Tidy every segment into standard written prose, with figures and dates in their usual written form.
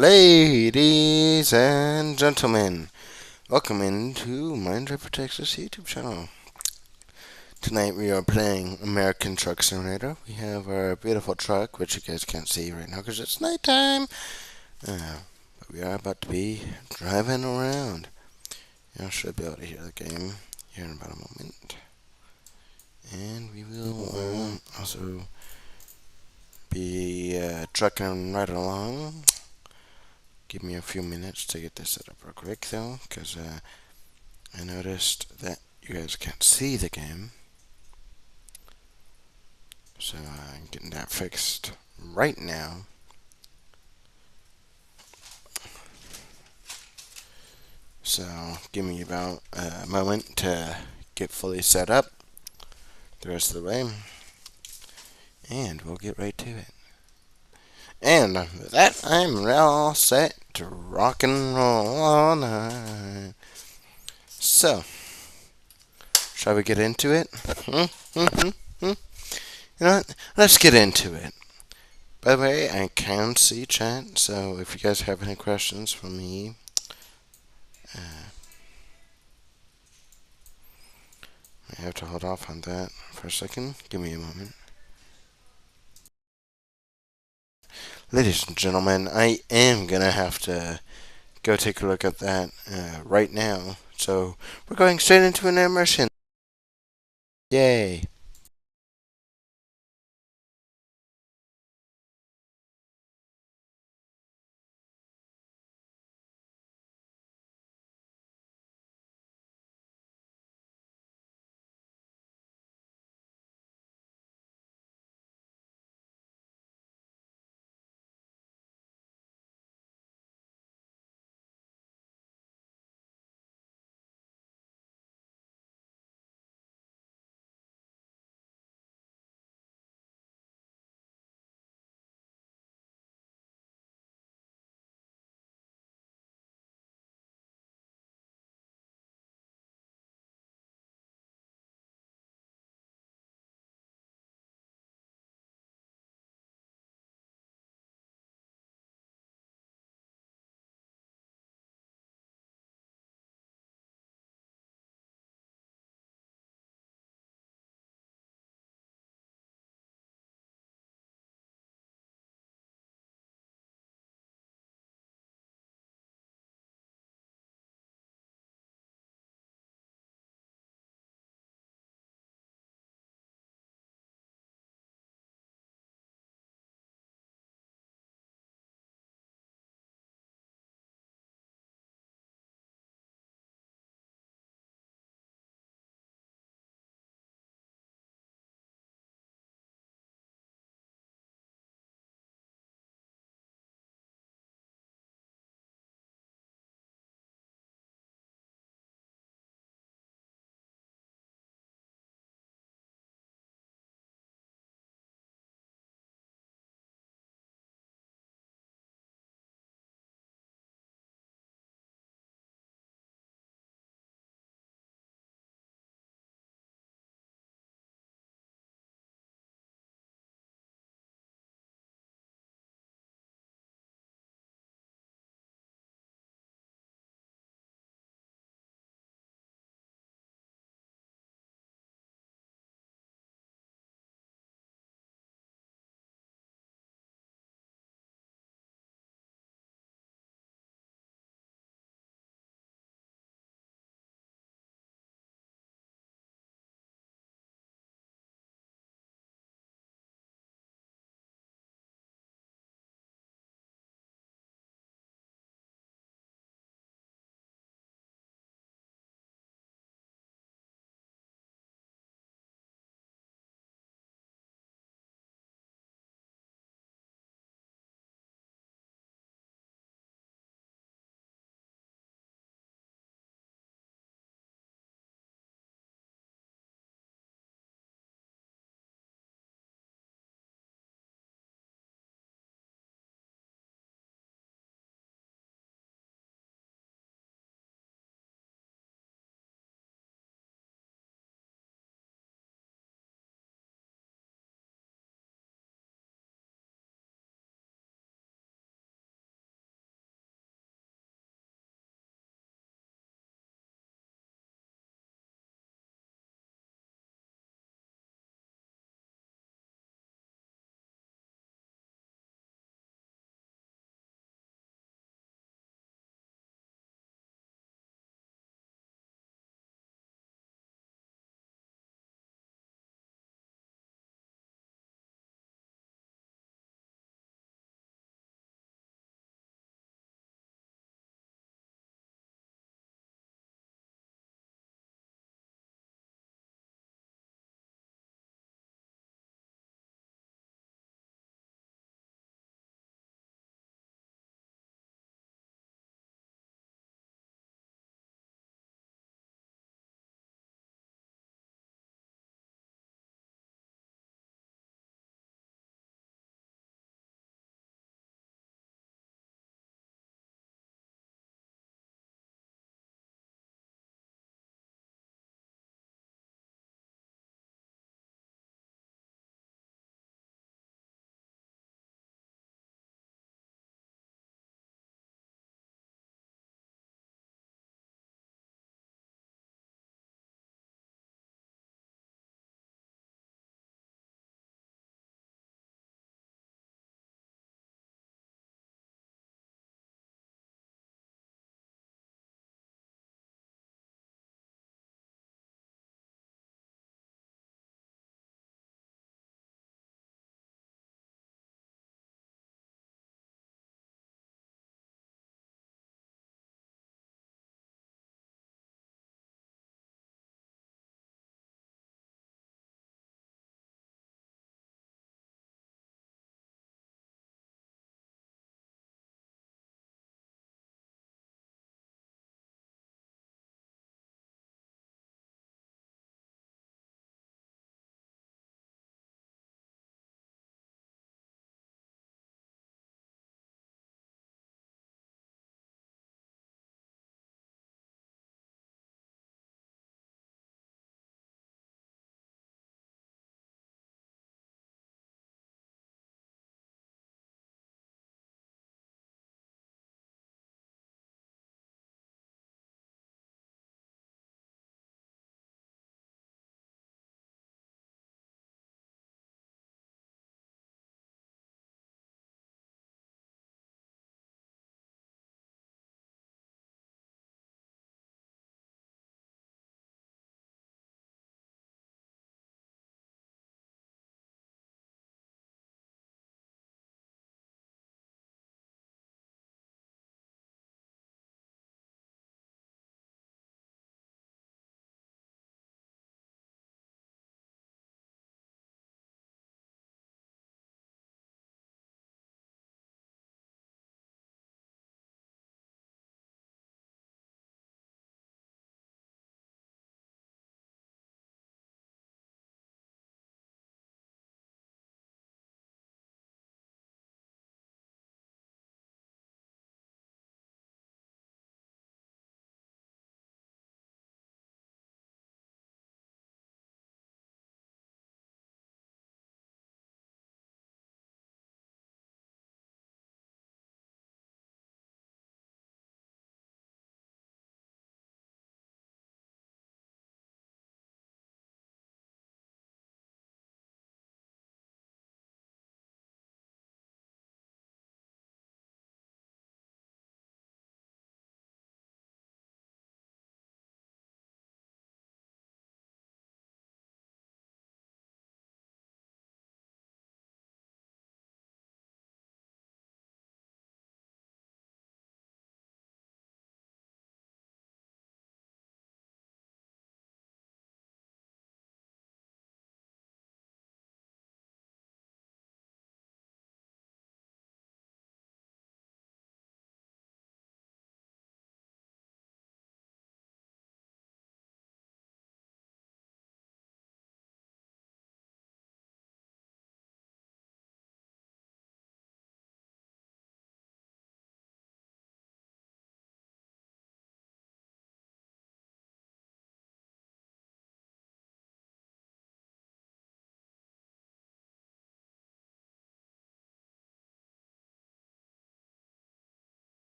Ladies and gentlemen, welcome into Mind Driver Texas YouTube channel. Tonight we are playing American Truck Simulator. We have our beautiful truck, which you guys can't see right now because it's nighttime. But we are about to be driving around. You should be able to hear the game here in about a moment. And we will also be trucking right along. Give me a few minutes to get this set up real quick though, because I noticed that you guys can't see the game. So I'm getting that fixed right now. So give me about a moment to get fully set up the rest of the way. And we'll get right to it. And with that, I'm all set to rock and roll all night. So, shall we get into it? You know what? Let's get into it. By the way, I can see chat, so if you guys have any questions for me, I have to hold off on that for a second. Give me a moment. Ladies and gentlemen, I am going to have to go take a look at that right now. So we're going straight into an immersion. Yay.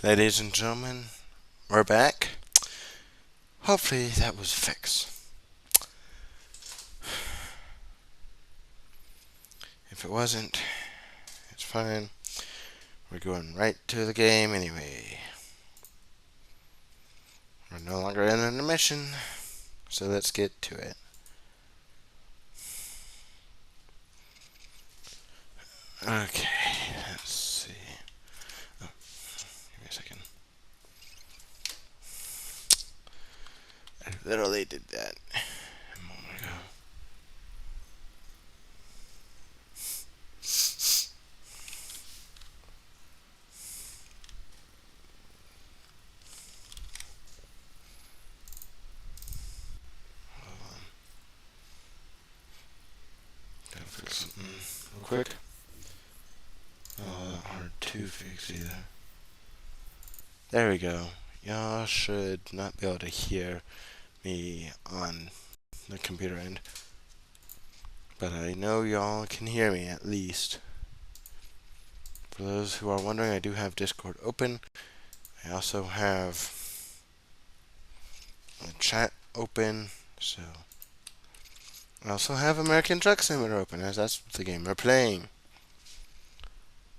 Ladies and gentlemen, we're back. Hopefully that was fixed. If it wasn't, it's fine. We're going right to the game anyway. We're no longer in an intermission, so let's get to it. Okay, let's see. Oh, give me a second. I literally did that a moment ago. Hold on. Gotta fix something real quick. Not that hard to fix either. There we go. Y'all should not be able to hear me on the computer end. But I know y'all can hear me at least. For those who are wondering, I do have Discord open. I also have the chat open. So I also have American Truck Simulator open, as that's the game we're playing.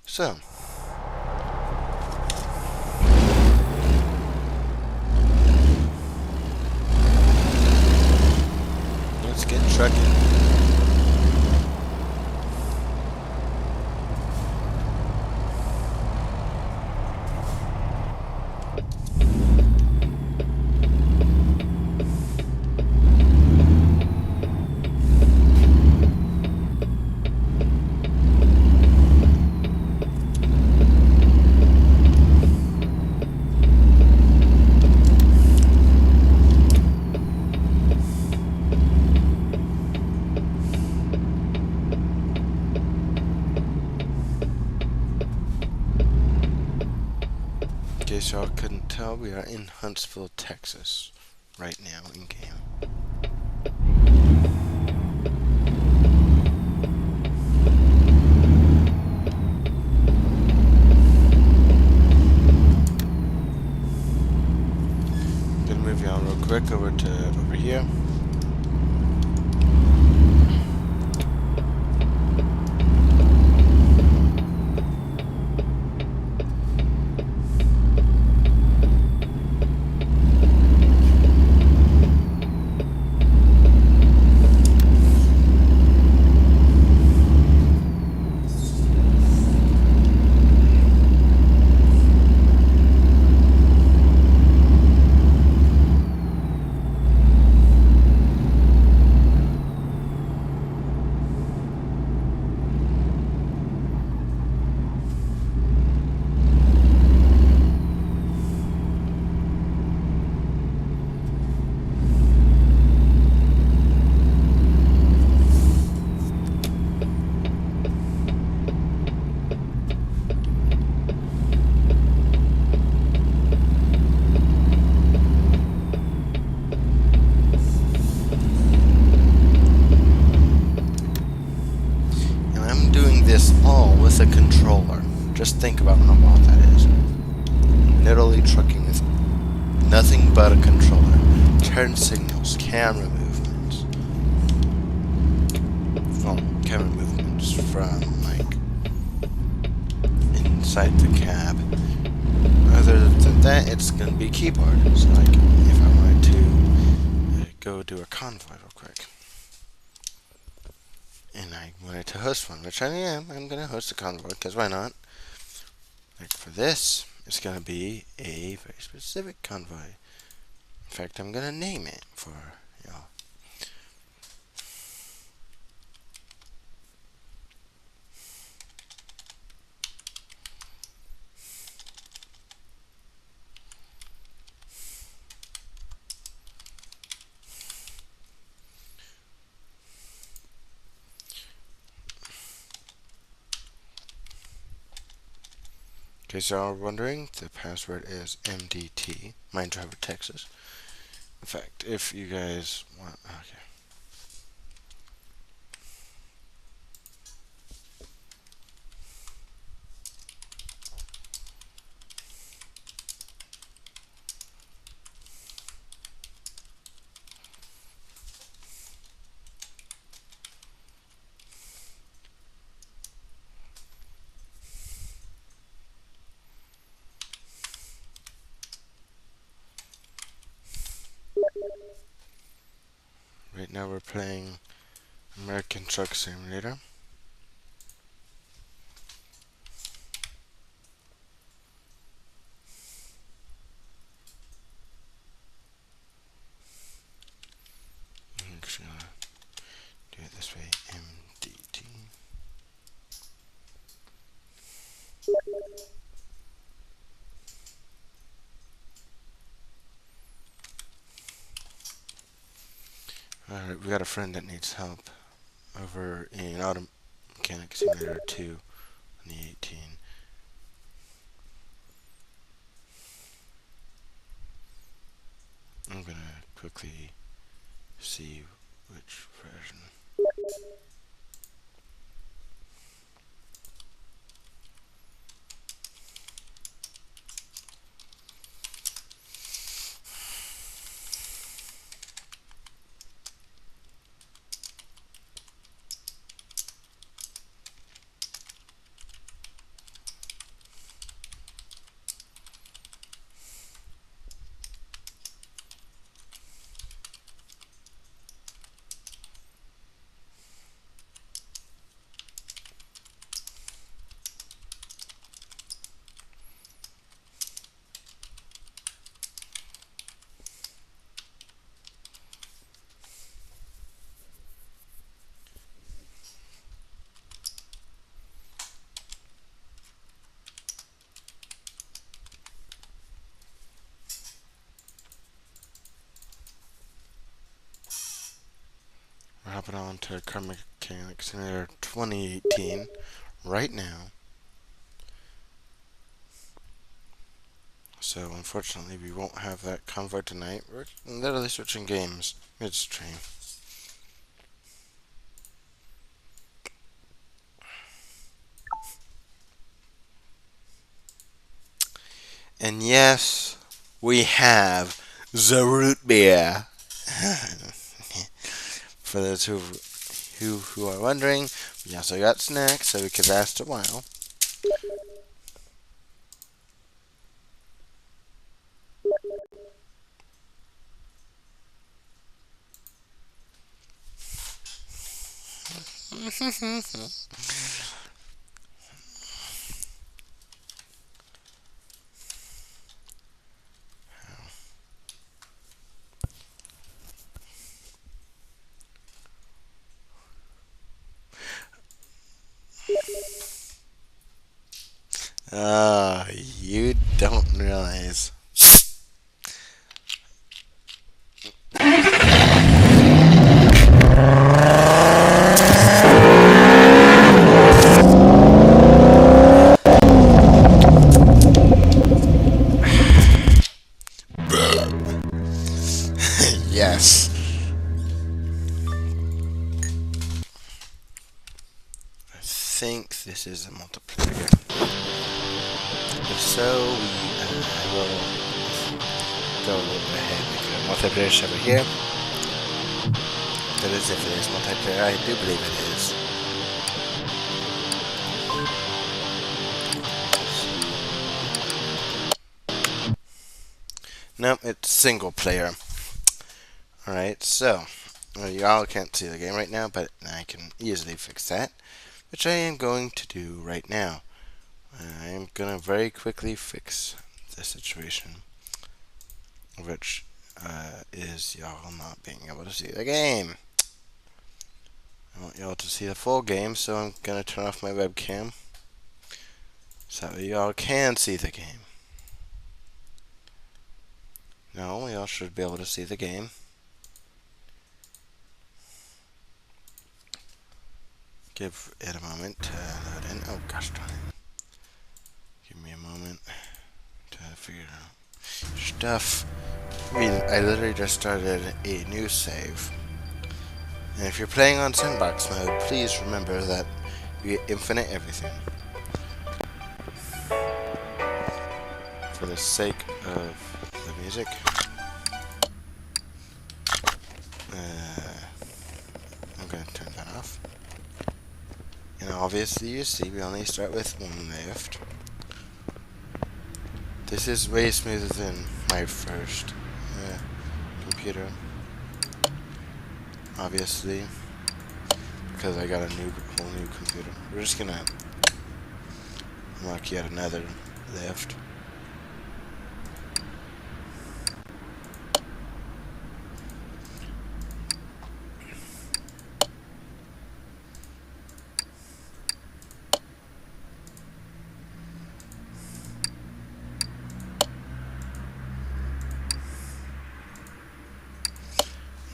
So let's get trucking. In case y'all couldn't tell, we are in Huntsville, Texas, right now in game. Gonna move y'all real quick over here. This all with a controller. Just think about how wild that is. Literally trucking with nothing but a controller. Turn signals, camera movements. Well, camera movements from like inside the cab. Other than that, it's gonna be keyboard. So like if I wanted to go do a convoy real quick. And I wanted to host one, which I am. I'm going to host a convoy, because why not? Like for this, it's going to be a very specific convoy. In fact, I'm going to name it for y'all. In case y'all are wondering, the password is MDT, Mind Driver Texas. In fact, if you guys want, okay. Right now we're playing American Truck Simulator. I'm just gonna do it this way. MDT. Alright, we got a friend that needs help over in Auto Mechanic Simulator 2 on the 18. I'm gonna quickly see which version. We're hopping on to Car Mechanic Simulator 2018 right now. So unfortunately we won't have that convo tonight. We're literally switching games midstream. And yes, we have the root beer. For those who are wondering, we also got snacks so we could last a while. You don't realize. Yes. I think this is a multiplayer. If so, I will go ahead and make a multiplayer server here. That is if it is multiplayer. I do believe it is. Nope, it's single player. Alright, so y'all can't see the game right now, but I can easily fix that, which I am going to do right now. I am gonna very quickly fix the situation, which is y'all not being able to see the game. I want y'all to see the full game, so I'm gonna turn off my webcam so that y'all can see the game. No, y'all should be able to see the game. Give it a moment to load in. Oh gosh darn it. Give me a moment to figure out stuff. I literally just started a new save. And if you're playing on sandbox mode, please remember that you get infinite everything. For the sake of the music. I'm going to turn that off. And obviously you see we only start with one lift. This is way smoother than my first computer. obviously, because I got a whole new computer. We're just gonna unlock yet another lift.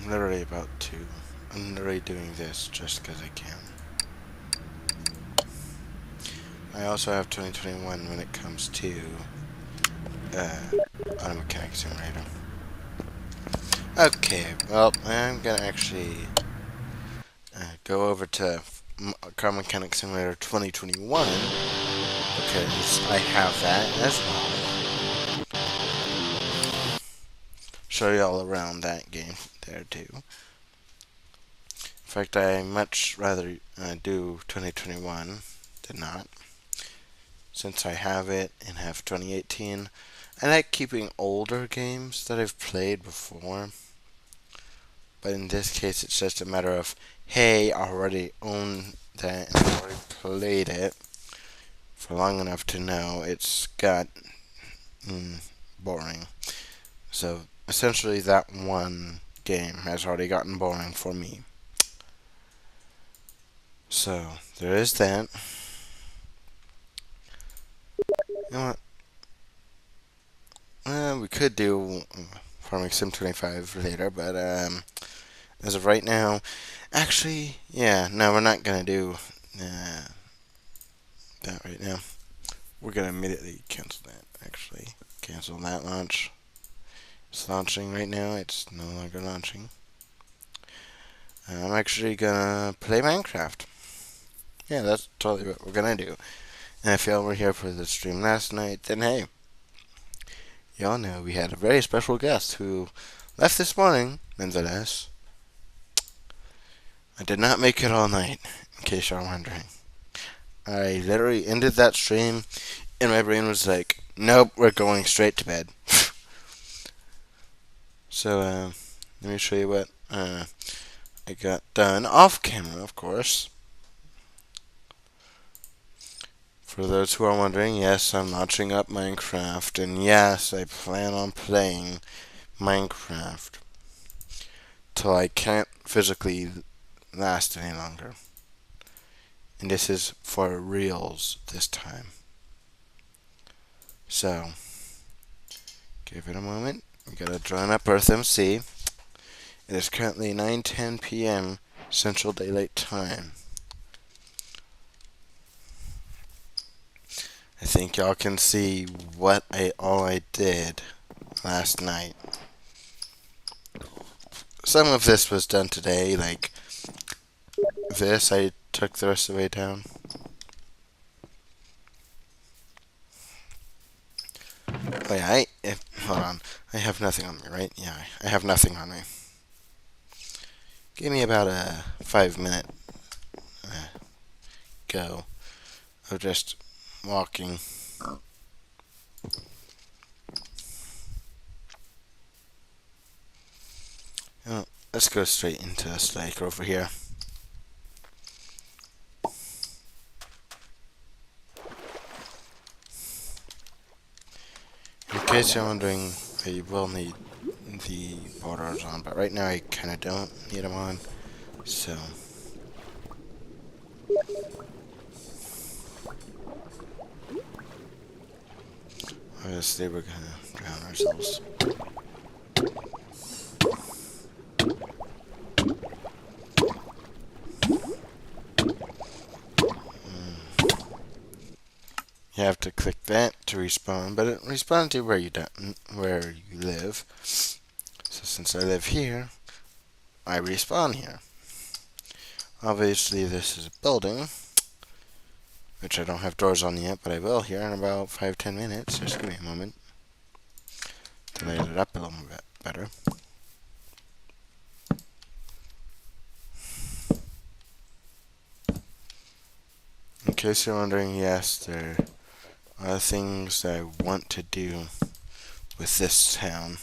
I'm literally about to. I'm literally doing this just because I can. I also have 2021 when it comes to Auto Mechanic Simulator. Okay, well, I'm gonna actually go over to Car Mechanic Simulator 2021 because I have that as well. Show you all around that game there too. In fact, I much rather do 2021 than not, since I have it and have 2018. I like keeping older games that I've played before, but in this case it's just a matter of, hey, I already own that and I already played it for long enough to know it's got boring. So essentially that one game has already gotten boring for me. So there is that. You know what? We could do Farming Sim 25 later, but as of right now, actually, yeah, no, we're not gonna do that right now. We're gonna immediately cancel that. Actually, cancel that launch. It's launching right now. It's no longer launching. I'm actually gonna play Minecraft. Yeah, that's totally what we're gonna do. And if y'all were here for the stream last night, then hey, y'all know we had a very special guest who left this morning, nonetheless. I did not make it all night, in case y'all are wondering. I literally ended that stream, and my brain was like, nope, we're going straight to bed. So, let me show you what I got done off camera, of course. For those who are wondering, yes, I'm launching up Minecraft, and yes, I plan on playing Minecraft till I can't physically last any longer. And this is for reals this time. So, give it a moment. We gotta join up Earth MC. It is currently 9:10 p.m. Central Daylight Time. I think y'all can see what all I did last night. Some of this was done today, like this I took the rest of the way down. Oh yeah, hold on. I have nothing on me, right? Yeah, I have nothing on me. Give me about a 5-minute go of just walking. Oh, let's go straight into this lake over here. In case you're wondering, I will need the borders on, but right now I kind of don't need them on, so obviously we're gonna drown ourselves. You have to click that to respawn, but it respawns to where you live. So since I live here, I respawn here. Obviously this is a building, which I don't have doors on yet, but I will here in about 5-10 minutes. Just give me a moment to light it up a little bit better. In case you're wondering, yes, there are things that I want to do with this town.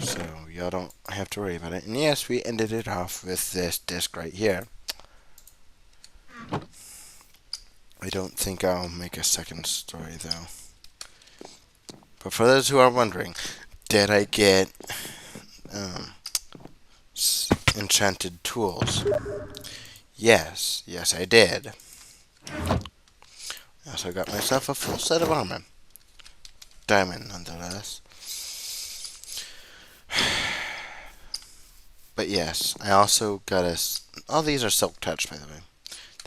So y'all don't have to worry about it. And yes, we ended it off with this disc right here. I don't think I'll make a second story, though. But for those who are wondering, did I get enchanted tools? Yes, I did. I also got myself a full set of armor. Diamond, nonetheless. But yes, I also got all these are silk touch, by the way.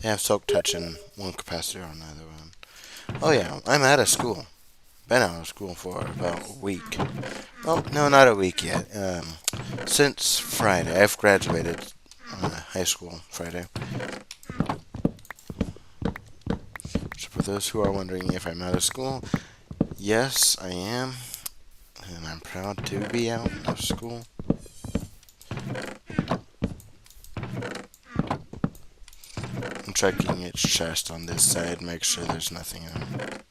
They have silk touch in one capacity or another one. Oh yeah, I'm out of school. Been out of school for about a week. Well, no, not a week yet. Since Friday. I've graduated high school Friday. So for those who are wondering if I'm out of school, yes, I am. And I'm proud to be out of school. I'm checking its chest on this side, make sure there's nothing in it.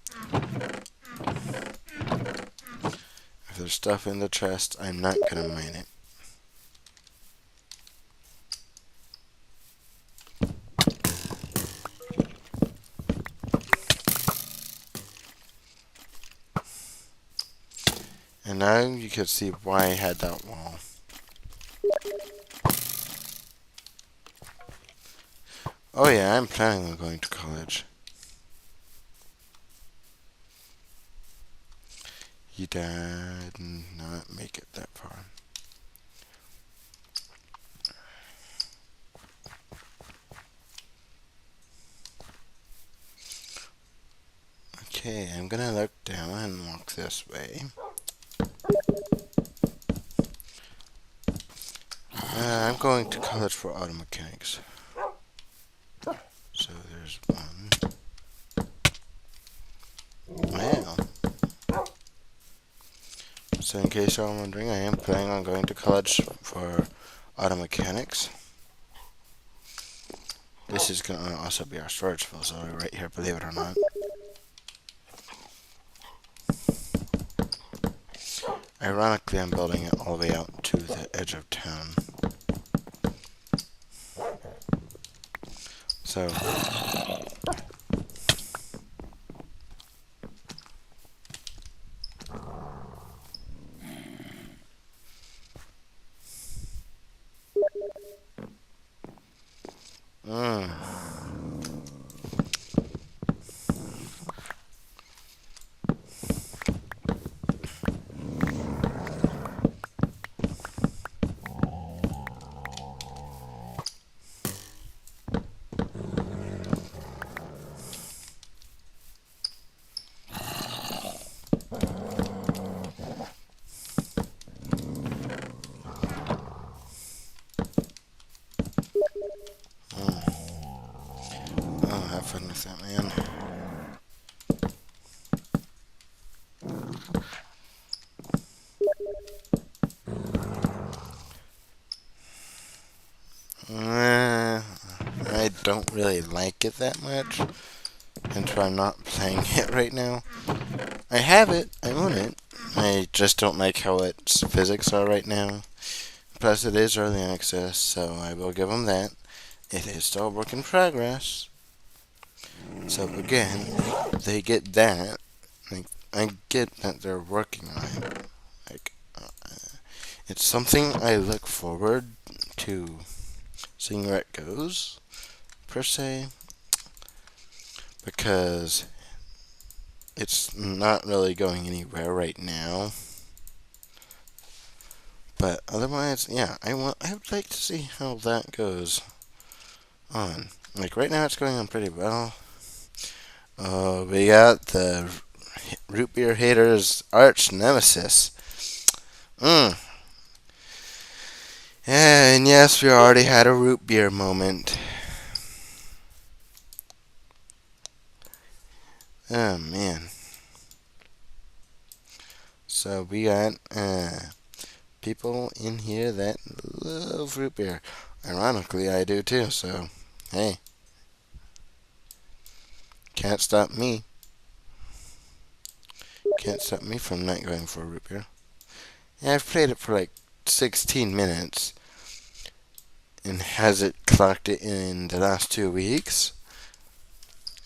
If there's stuff in the chest, I'm not gonna mine it. And now you can see why I had that wall. Oh yeah, I'm planning on going to college. He did not make it that far. Okay, I'm gonna look down and walk this way. I'm going to college for auto mechanics. So there's one. Wow. So in case you're wondering, I am planning on going to college for auto mechanics. This is going to also be our storage facility right here, believe it or not. Ironically, I'm building it all the way out to the edge of town. So, have fun with that, man. I don't really like it that much, and so I'm not playing it right now. I have it, I own it. I just don't like how its physics are right now. Plus, it is early access, so I will give them that. It is still a work in progress. So again, they get that. Like, I get that they're working on it. Like, it's something I look forward to seeing where it goes, per se, because it's not really going anywhere right now. But otherwise, yeah, I would like to see how that goes on. Like right now, it's going on pretty well. We got the root beer haters' arch nemesis. And yes, we already had a root beer moment. Oh man. So we got people in here that love root beer. Ironically, I do too, so hey. Can't stop me. Can't stop me from not going for root beer. Yeah, I've played it for like 16 minutes and has it clocked it in the last 2 weeks.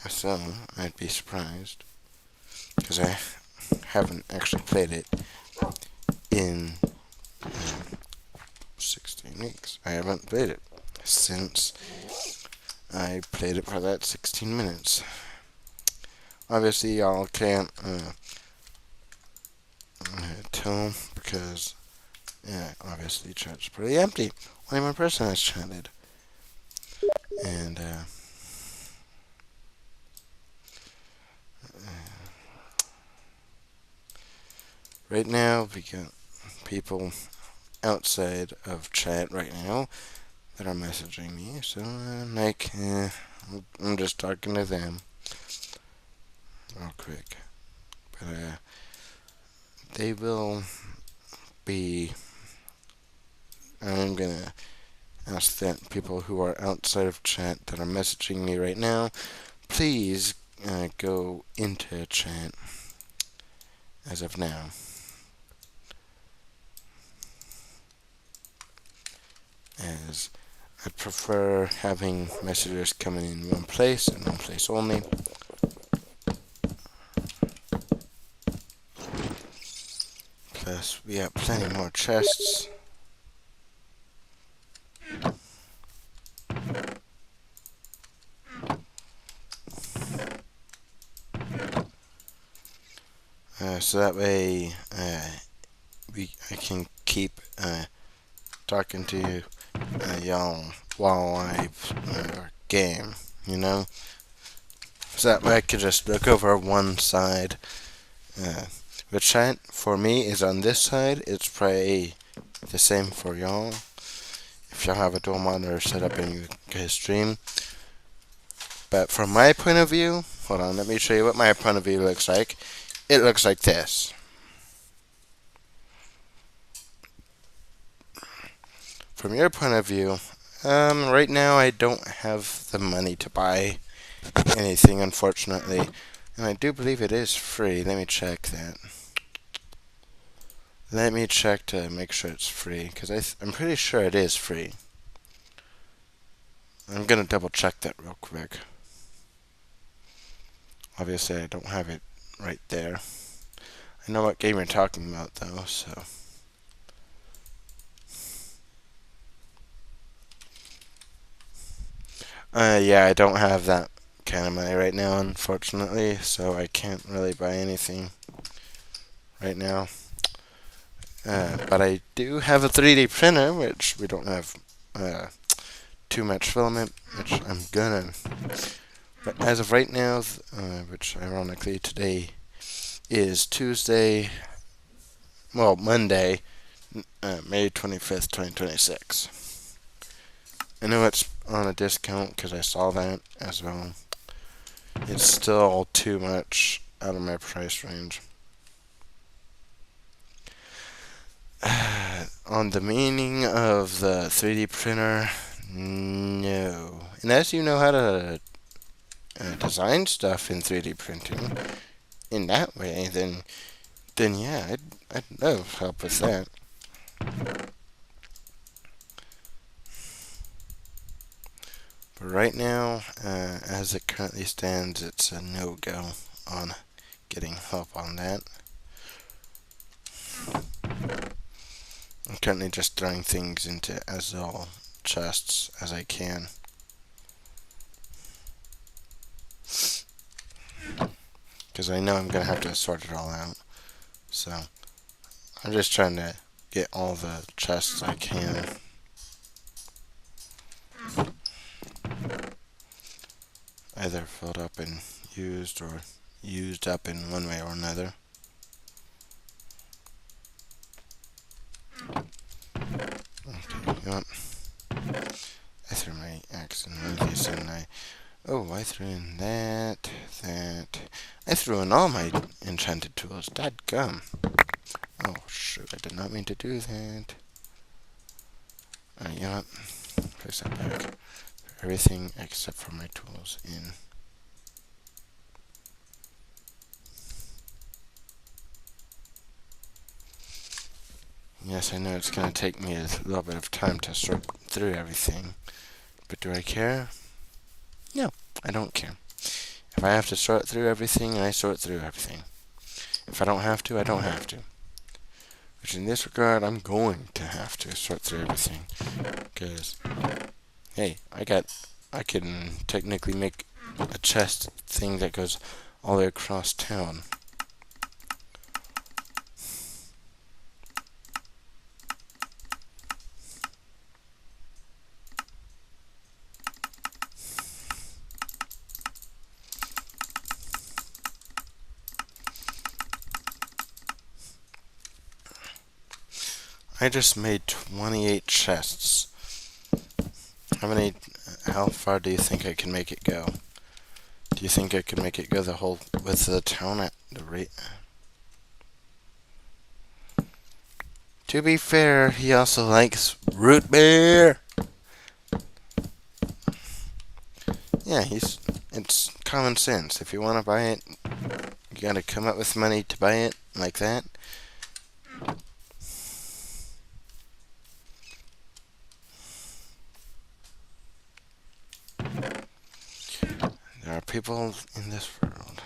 So I'd be surprised because I haven't actually played it in 16 weeks. I haven't played it since I played it for that 16 minutes. Obviously, y'all can't tell because, yeah, obviously, chat's pretty empty. Only one person has chatted. And, right now, we got people outside of chat right now that are messaging me. So, I'm just talking to them real quick. But, they will be. I'm gonna ask that people who are outside of chat that are messaging me right now, please go into chat as of now. As I prefer having messages coming in one place and one place only. Plus, we have plenty more chests. So that way, I can keep talking to y'all while I game, you know? So that way I could just look over one side. The chat for me is on this side. It's probably the same for y'all. If y'all have a dual monitor set up and you guys stream. But from my point of view, hold on, let me show you what my point of view looks like. It looks like this. From your point of view, right now I don't have the money to buy anything, unfortunately. And I do believe it is free. Let me check that. Let me check to make sure it's free, because I'm pretty sure it is free. I'm going to double check that real quick. Obviously, I don't have it right there. I know what game you're talking about, though, so. Yeah, I don't have that kind of money right now, unfortunately, so I can't really buy anything right now. But I do have a 3D printer, which we don't have too much filament, which I'm gonna. But as of right now, which ironically today is Monday, May 25th, 2026. I know it's on a discount because I saw that as well. It's still too much out of my price range. On the meaning of the 3D printer, no. Unless you know how to design stuff in 3D printing in that way, then yeah, I'd love help with that. But right now, as it currently stands, it's a no-go on getting help on that. I'm currently just throwing things into as all chests as I can. Because I know I'm going to have to sort it all out. So, I'm just trying to get all the chests I can. Either filled up and used or used up in one way or another. Okay, yep. I threw my axe in one of these, and I threw in that. I threw in all my enchanted tools. Dadgum. Oh, shoot, I did not mean to do that. You know what? Place that back. Everything except for my tools in. Yes, I know it's going to take me a little bit of time to sort through everything. But do I care? No, I don't care. If I have to sort through everything, I sort through everything. If I don't have to, I don't have to. Which in this regard, I'm going to have to sort through everything. Because, hey, I can technically make a chest thing that goes all the way across town. I just made 28 chests. How far do you think I can make it go? Do you think I can make it go the whole width of the town at the rate? To be fair, he also likes root beer. Yeah, it's common sense. If you want to buy it, you gotta come up with money to buy it like that. There are people in this world.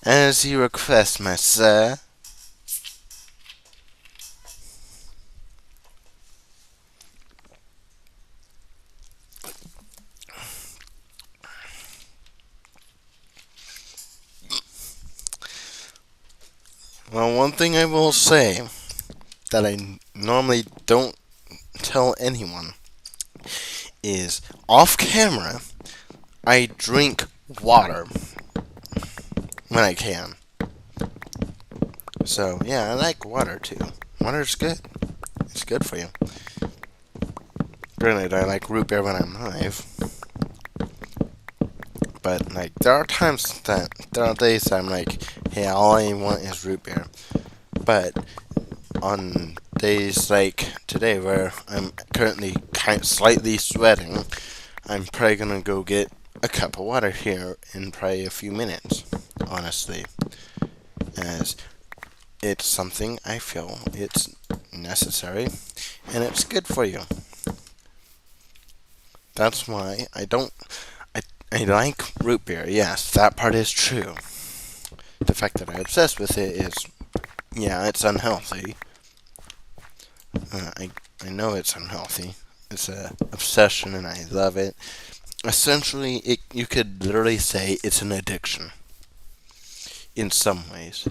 As you request, my sir. Well, one thing I will say that I normally don't tell anyone is off camera, I drink water when I can. So, yeah, I like water too. Water's good. It's good for you. Granted, I like root beer when I'm live. But, like, there are days that I'm like, hey, all I want is root beer. But on days like today where I'm currently slightly sweating, I'm probably gonna go get a cup of water here in probably a few minutes, honestly. As it's something I feel it's necessary and it's good for you. That's why I like root beer. Yes, that part is true. The fact that I'm obsessed with it is, yeah, it's unhealthy. I know it's unhealthy. It's a obsession and I love it. Essentially, you could literally say it's an addiction. In some ways.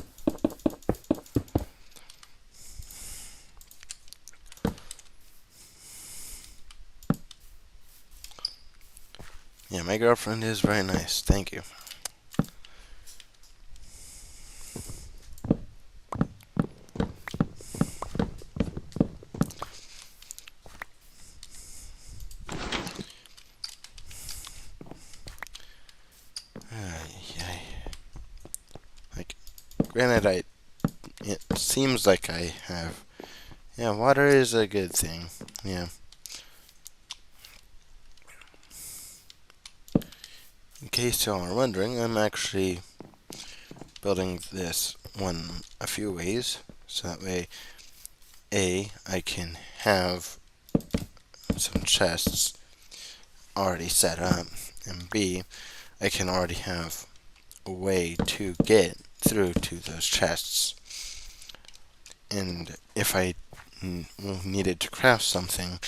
Yeah, my girlfriend is very nice. Thank you. Like, granted, it seems like I have. Yeah, water is a good thing. Yeah. In case y'all are wondering, I'm actually building this one a few ways. So that way, A, I can have some chests already set up, and B, I can already have a way to get through to those chests. And if I needed to craft something,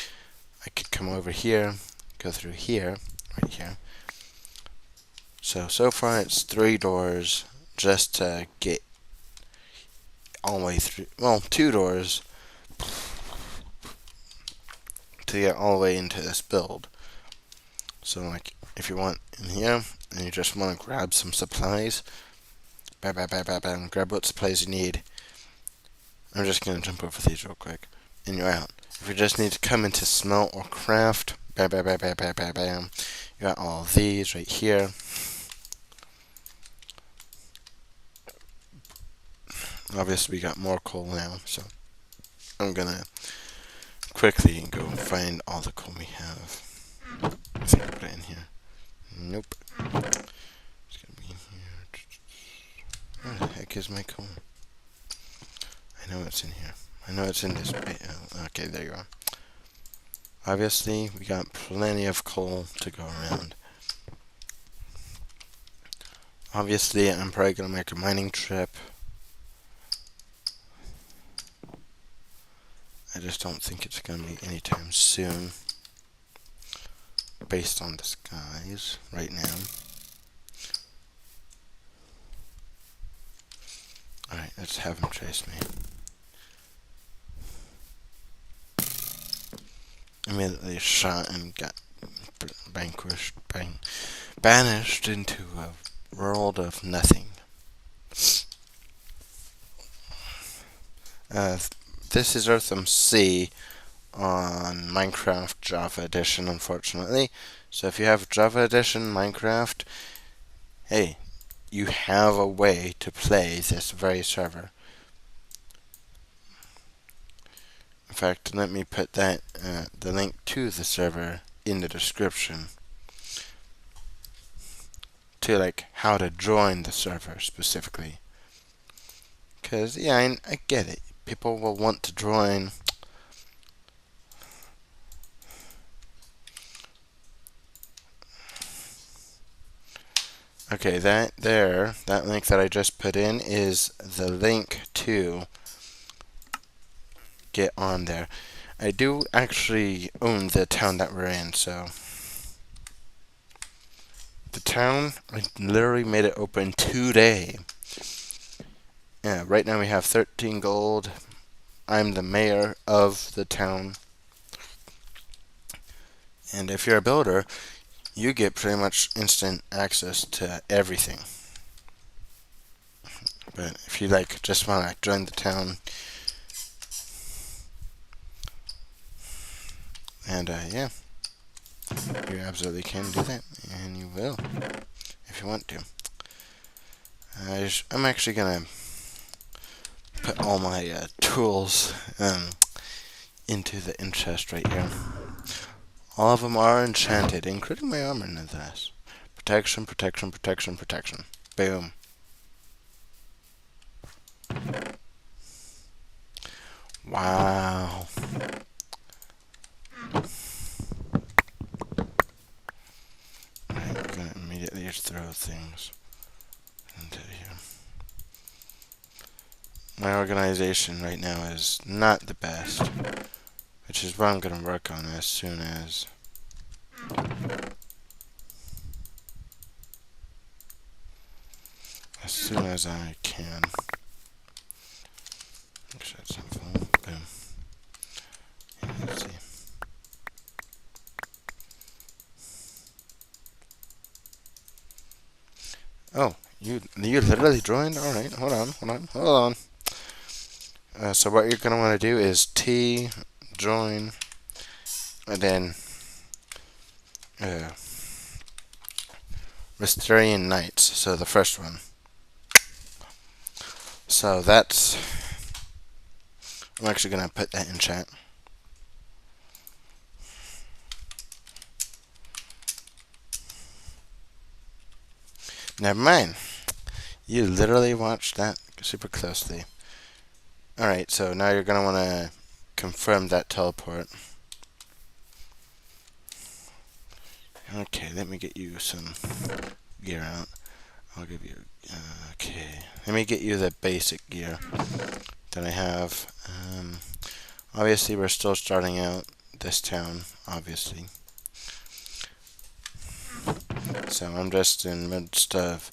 I could come over here, go through here, right here. So far it's 3 doors just to get all the way through. Well, 2 doors to get all the way into this build. So, like, if you want in here and you just want to grab some supplies, bam, grab what supplies you need. I'm just going to jump over these real quick, and you're out. If you just need to come into smelt or craft, bam. You got all of these right here. Obviously, we got more coal now, so I'm gonna quickly go find all the coal we have. I think I put it in here. Nope. It's gonna be in here. Where the heck is my coal? I know it's in here. I know it's in this. Okay, there you are. Obviously, we got plenty of coal to go around. Obviously, I'm probably going to make a mining trip. I just don't think it's going to be anytime soon, based on the skies right now. Alright, let's have him chase me. Immediately shot and got banished into a world of nothing. This is Eartham C on Minecraft Java Edition, unfortunately. So if you have Java Edition Minecraft, hey, you have a way to play this very server. In fact, let me put that the link to the server in the description to like how to join the server specifically. Cause yeah, I get it. People will want to join. Okay, that link that I just put in is the link to get on there. I do actually own the town that we're in, so the town, I literally made it open today. Yeah, right now we have 13 gold. I'm the mayor of the town. And if you're a builder, you get pretty much instant access to everything. But if you like just want to join the town, and yeah, you absolutely can do that, and you will if you want to. I'm actually gonna put all my tools into the chest right here. All of them are enchanted, including my armor nonetheless. Protection, protection, protection, protection. Boom. Wow. I'm gonna immediately just throw things into here. My organization right now is not the best, which is what I'm gonna work on as soon as I can. Make sure that's full. Boom. Yeah, let's see. Oh, you literally joined? Alright, hold on. So what you're going to want to do is T, join, and then Restarian Knights, so the first one. So that's, I'm actually going to put that in chat. Never mind. You literally watched that super closely. Alright, so now you're going to want to confirm that teleport. Okay, let me get you some gear out. I'll give you, okay. Let me get you the basic gear that I have. Obviously, we're still starting out this town, obviously. So I'm just in the midst of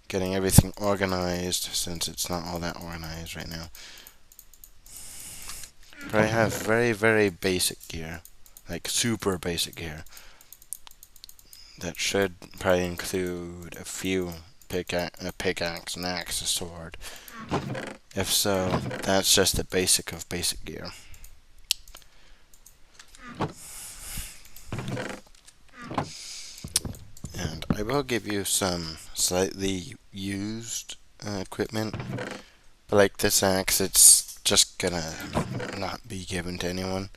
getting everything organized, since it's not all that organized right now. But I have very, very basic gear, like super basic gear. That should probably include a few a pickaxe, an axe, a sword. If so, that's just the basic of basic gear. And I will give you some slightly used equipment, but like this axe, it's just gonna not be given to anyone.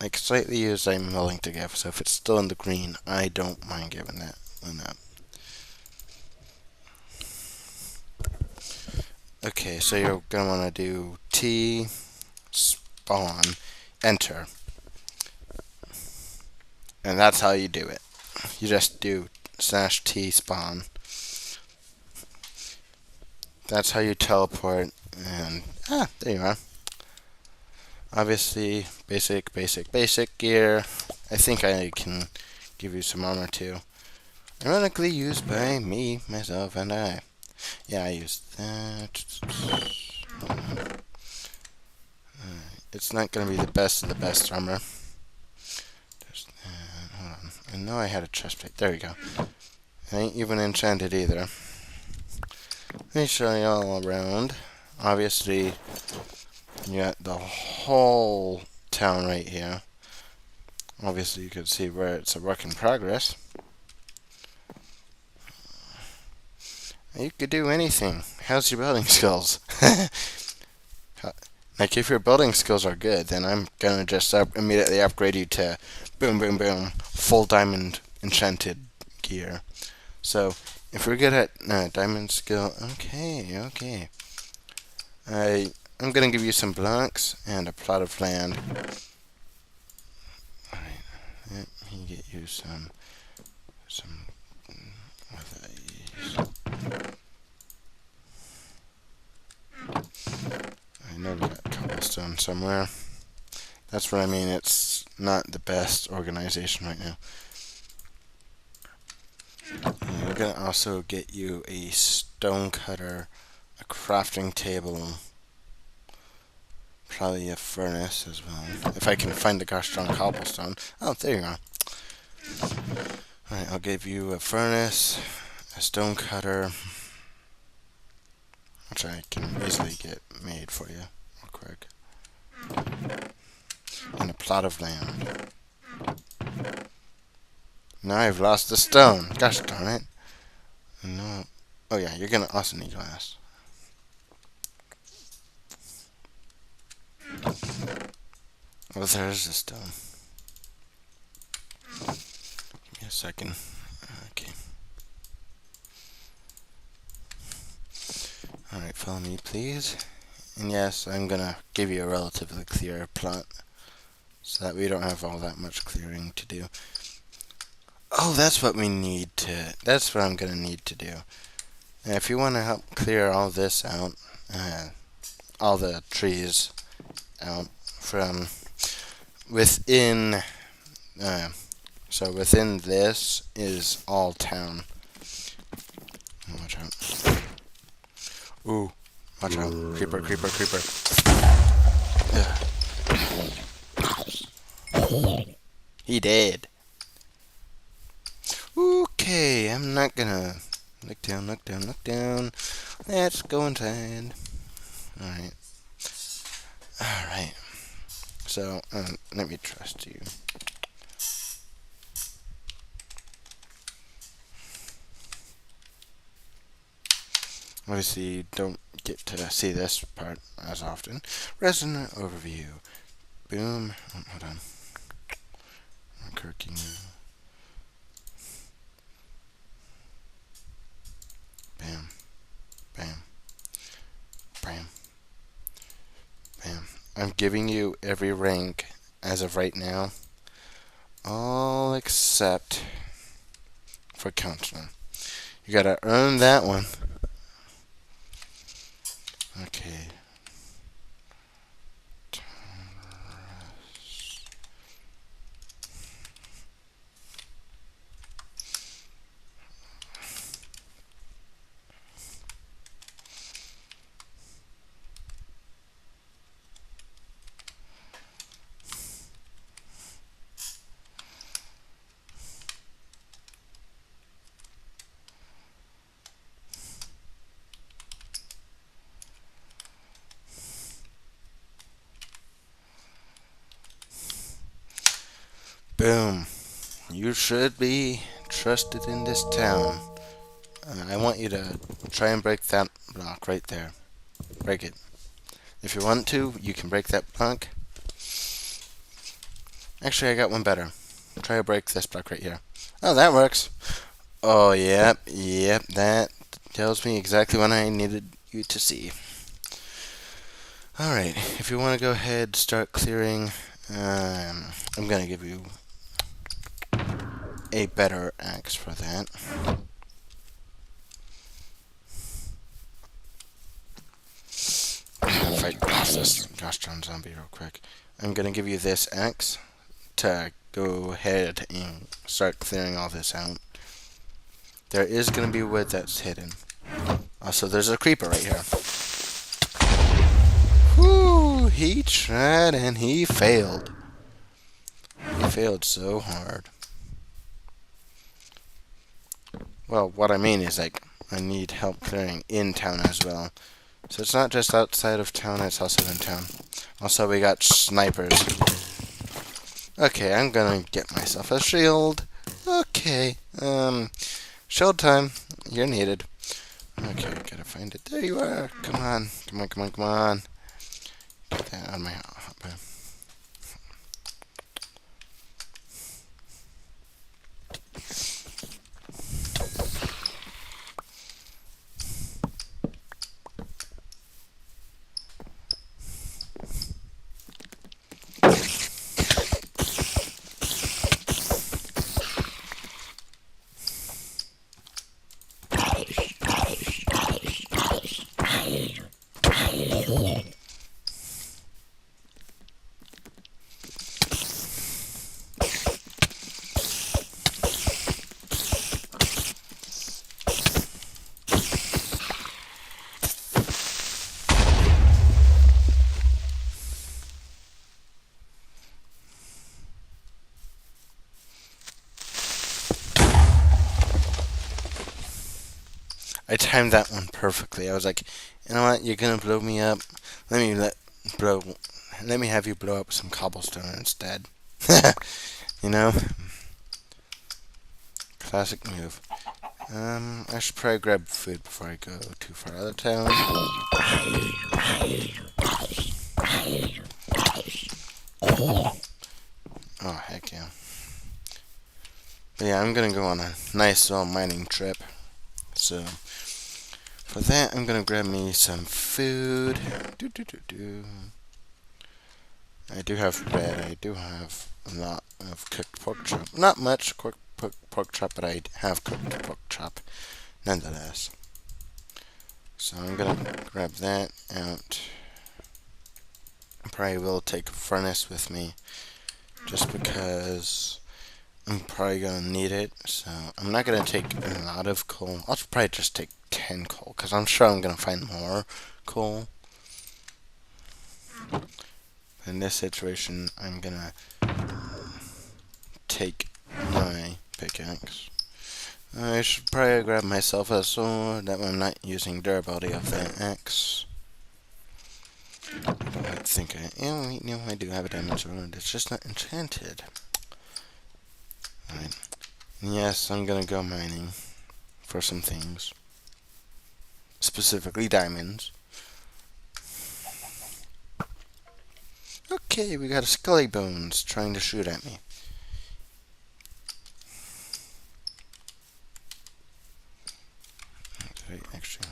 Like slightly used, I'm willing to give, so if it's still in the green, I don't mind giving that one up. Okay, so you're gonna want to do T spawn enter, and that's how you do it. You just do /T spawn. That's how you teleport, and there you are. Obviously, basic gear. I think I can give you some armor too. Ironically used by me, myself, and I. Yeah, I used that. It's not going to be the best of the best armor. Hold on. I know I had a chest plate. There we go. I ain't even enchanted either. Let me show you all around. Obviously, you got the whole town right here. Obviously, you can see where it's a work in progress. You could do anything. How's your building skills? Like, if your building skills are good, then I'm gonna just immediately upgrade you to boom, boom, boom, full diamond enchanted gear. So, if we're good at diamond skill, okay. I'm gonna give you some blocks and a plot of land. Alright, let me get you some of these. I know we got cobblestone somewhere. That's what I mean, it's not the best organization right now. And we're gonna also get you a stone cutter, a crafting table, probably a furnace as well. If I can find the gosh darn cobblestone. Oh, there you are. Alright, I'll give you a furnace, a stone cutter, which I can easily get made for you real quick, and a plot of land. Now I've lost the stone. Gosh darn it. No. Oh yeah, you're gonna also need glass. Oh, there's the stone. Give me a second. Okay. Alright, follow me, please. And yes, I'm gonna give you a relatively clear plot, so that we don't have all that much clearing to do. Oh, that's what that's what I'm gonna need to do. And if you want to help clear all this out, all the trees out from within, so within this is all town. Watch out. Ooh, watch out. Creeper. He dead. Okay, I'm not gonna look down. Let's go inside. Alright. So, let me trust you. Obviously, you don't get to see this part as often. Resident overview. Boom. Oh, hold on. I'm corking you. Bam. I'm giving you every rank as of right now, all except for counselor. You gotta earn that one. Okay. Boom. You should be trusted in this town. I want you to try and break that block right there. Break it. If you want to, you can break that block. Actually, I got one better. Try to break this block right here. Oh, that works. Oh, yep. That tells me exactly what I needed you to see. Alright, if you want to go ahead, start clearing, I'm going to give you a better axe for that. I'm going to fight off this gosh darn zombie real quick. I'm going to give you this axe to go ahead and start clearing all this out. There is going to be wood that's hidden. Also, there's a creeper right here. Whoo! He tried and he failed. He failed so hard. Well, what I mean is, like, I need help clearing in town as well. So it's not just outside of town, it's also in town. Also, we got snipers. Okay, I'm gonna get myself a shield. Okay, shield time. You're needed. Okay, gotta find it. There you are. Come on. Come on, come on, come on. Get that out of my hotbar. I timed that one perfectly. I was like, you know what? You're gonna blow me up. Let me have you blow up some cobblestone instead. You know, classic move. I should probably grab food before I go too far out of town. Oh heck yeah! But yeah, I'm gonna go on a nice little mining trip. So for that, I'm gonna grab me some food. I do have bread. I do have a lot of cooked pork chop. Not much cooked pork chop, but I have cooked pork chop nonetheless. So I'm gonna grab that out. I probably will take a furnace with me, just because I'm probably gonna need it. So I'm not gonna take a lot of coal. I'll probably just take 10 coal, because I'm sure I'm gonna find more coal. In this situation, I'm gonna take my pickaxe. I should probably grab myself a sword. That way I'm not using durability of that axe. I think I do have a diamond sword. It's just not enchanted. Alright. Yes, I'm gonna go mining for some things. Specifically diamonds. Okay, we got a skelly bones trying to shoot at me. Okay, actually.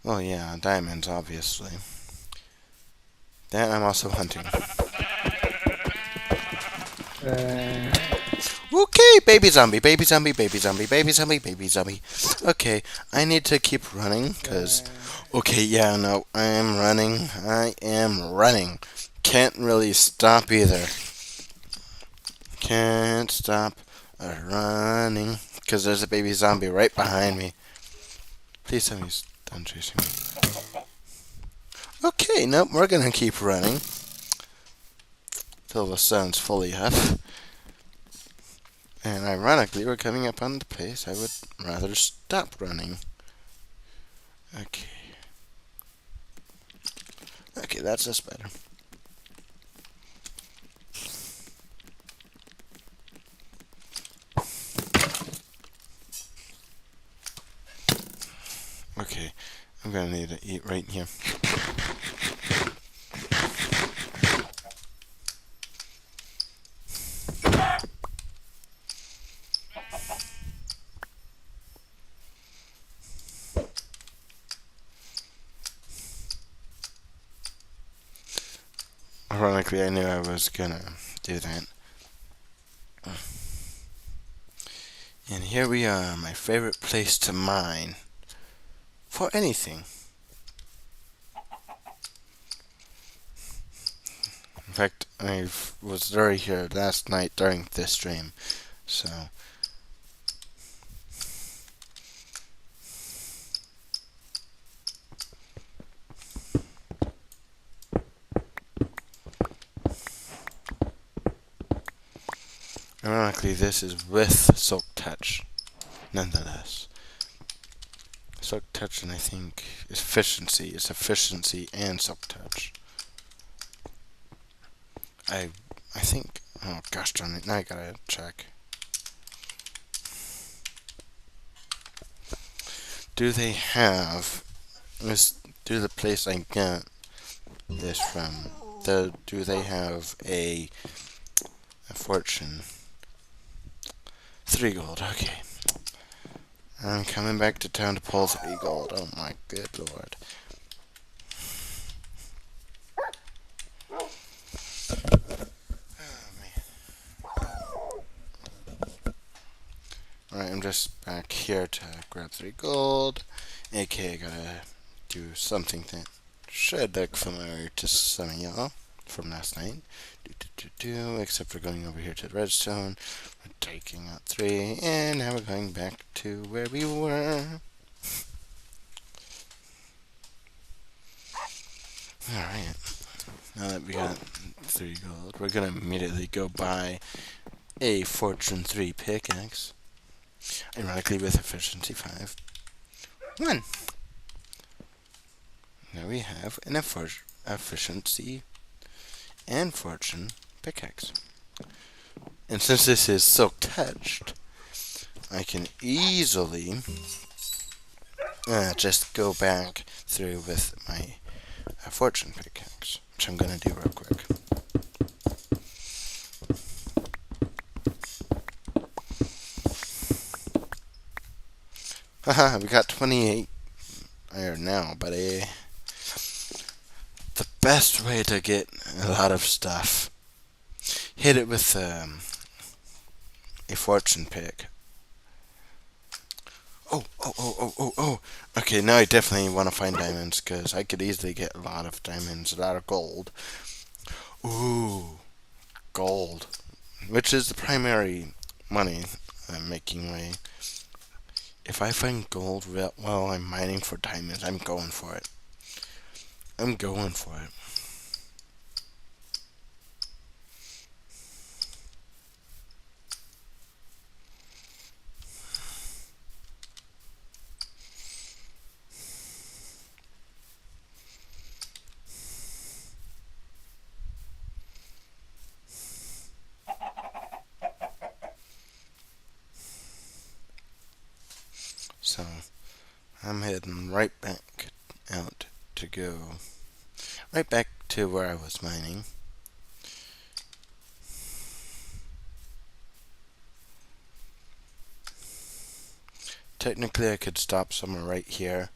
Well, yeah, diamonds, obviously. That I'm also hunting. Okay, baby zombie, baby zombie, baby zombie, baby zombie, baby zombie. Okay, I need to keep running, because... Okay, yeah, no, I am running. I am running. Can't really stop either. Can't stop running, because there's a baby zombie right behind me. Please tell me he's done chasing me. Okay, nope, we're gonna keep running till the sun's fully up. And ironically, we're coming up on the place I would rather stop running. Okay. Okay, that's just better. Okay, I'm gonna need to eat right here. Ironically, I knew I was gonna do that. And here we are, my favorite place to mine. For anything. In fact, I was already here last night during this stream. So, ironically, this is with Silk Touch, nonetheless. Silk Touch, and I think efficiency. It's efficiency and Silk Touch. I think. Oh gosh darn it! Now I gotta check. Do they have? Do the place I got this from? Do they have a fortune? 3 gold. Okay. I'm coming back to town to pull 3 gold. Oh my good lord. Oh man. Alright, I'm just back here to grab 3 gold. AK, I gotta do something that should look familiar to some of y'all from last night. Except for going over here to the redstone. We're taking out 3, and now we're going back to where we were. Alright, now that we got 3 gold, we're gonna immediately go buy a Fortune 3 pickaxe. Ironically, with efficiency 5. 1! Now we have an efficiency and fortune pickaxe. And since this is silk touched, I can easily just go back through with my fortune pickaxe, which I'm gonna do real quick. Haha, we got 28 iron now, but the best way to get a lot of stuff, hit it with a fortune pick. Oh. Okay, now I definitely want to find diamonds, because I could easily get a lot of diamonds, a lot of gold. Ooh, gold. Which is the primary money I'm making way. If I find gold while I'm mining for diamonds, I'm going for it. I'm going for it. So, I'm heading right back out to go right back to where I was mining. Technically, I could stop somewhere right here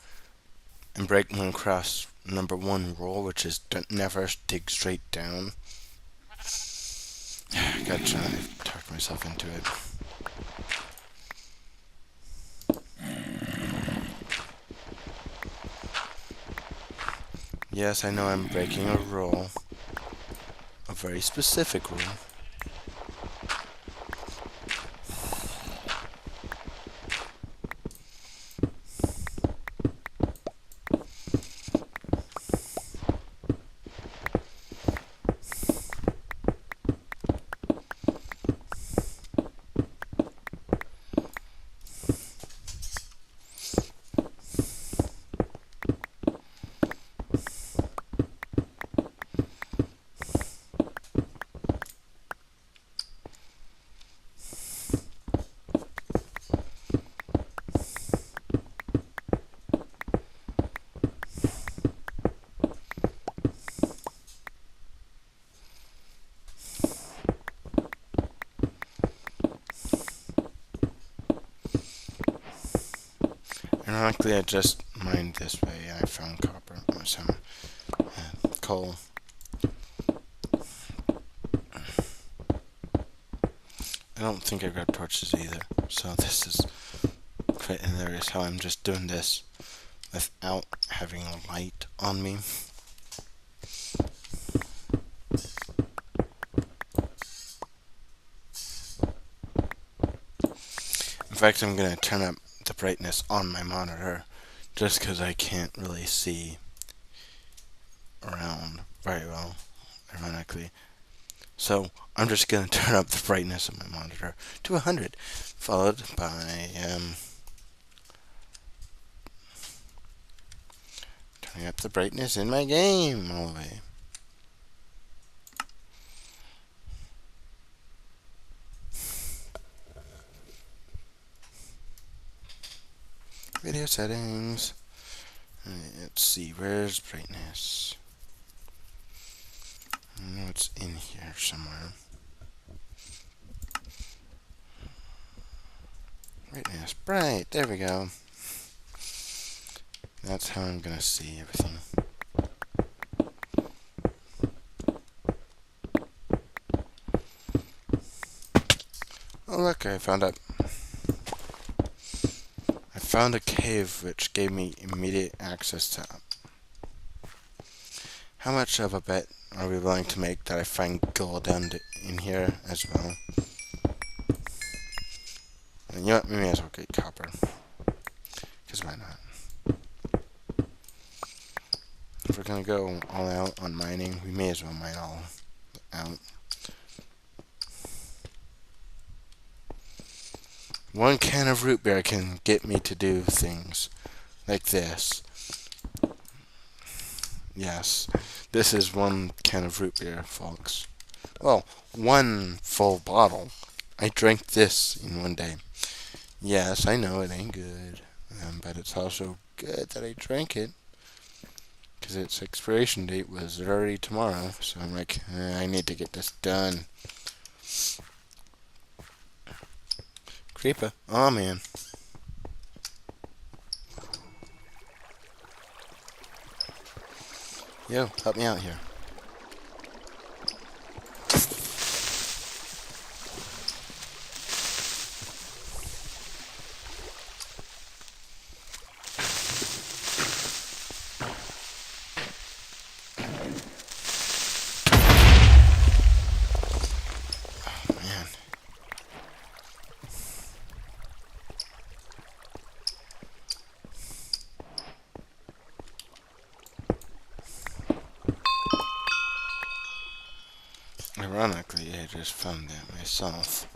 and break Minecraft's #1 rule, which is never dig straight down. I gotta try to talk myself into it. Yes, I know I'm breaking a rule. A very specific rule. Ironically, I just mined this way. I found copper, some coal. I don't think I grabbed torches either. So this is quite hilarious how I'm just doing this without having a light on me. In fact, I'm going to turn up the brightness on my monitor just because I can't really see around very well, ironically. So I'm just going to turn up the brightness of my monitor to 100, followed by turning up the brightness in my game all the way. Video settings. Let's see, where's brightness? I know it's in here somewhere. Brightness, bright, there we go. That's how I'm gonna see everything. Oh look, I found a cave which gave me immediate access to. How much of a bet are we willing to make that I find gold down in here as well? And you know what, we may as well get copper. Because why not? If we're gonna go all out on mining, we may as well mine all out. One can of root beer can get me to do things like this. Yes, this is one can of root beer, folks. Well, one full bottle. I drank this in one day. Yes, I know it ain't good, but it's also good that I drank it. Because its expiration date was already tomorrow, so I'm like, I need to get this done. Creeper. Oh man. Yo, help me out here. Oh man. Ironically, I just found that myself.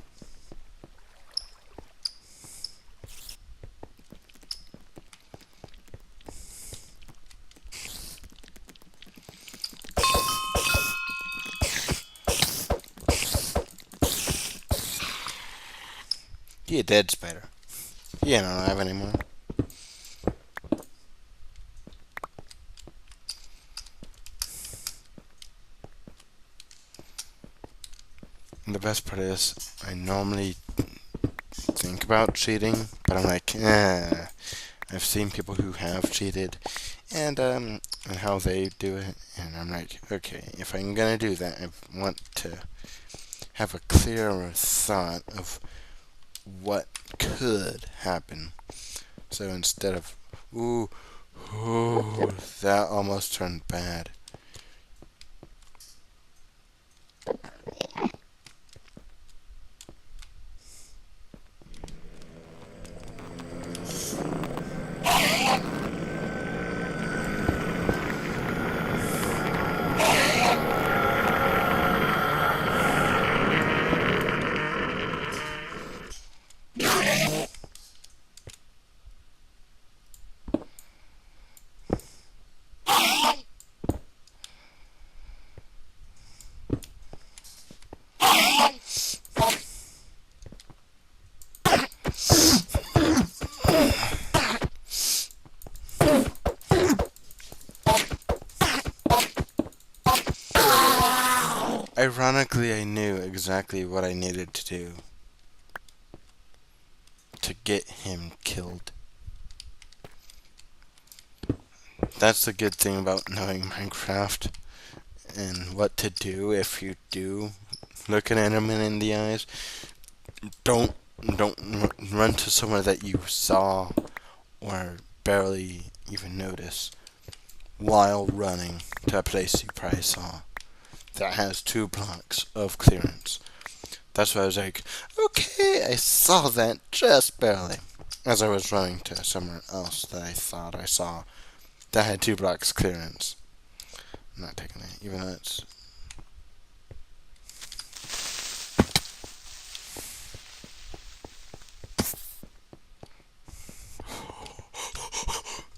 You dead, spider. You ain't alive anymore. And the best part is, I normally think about cheating, but I'm like, I've seen people who have cheated, and how they do it, and I'm like, okay, if I'm gonna do that, I want to have a clearer thought of what could happen. So instead of, ooh, that almost turned bad. Ironically, I knew exactly what I needed to do to get him killed. That's the good thing about knowing Minecraft and what to do if you do look an enemy in the eyes. Don't don't run to somewhere that you saw or barely even notice while running to a place you probably saw that has 2 blocks of clearance. That's why I was like, okay, I saw that just barely. As I was running to somewhere else that I thought I saw that had 2 blocks clearance. I'm not taking it, even though it's...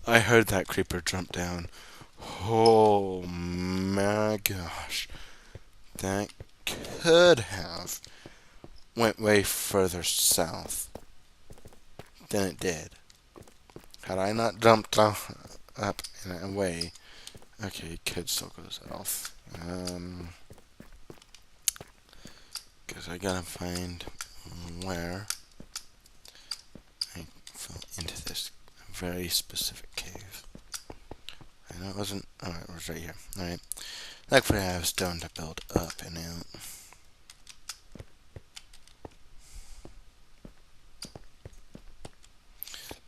I heard that creeper jump down. Oh my gosh. That could have went way further south than it did. Had I not jumped up and away, okay, it could still go south. Because I gotta find where I fell into this very specific cave. I know it wasn't. Alright, it was right here. Alright. Thankfully, I have stone to build up and out.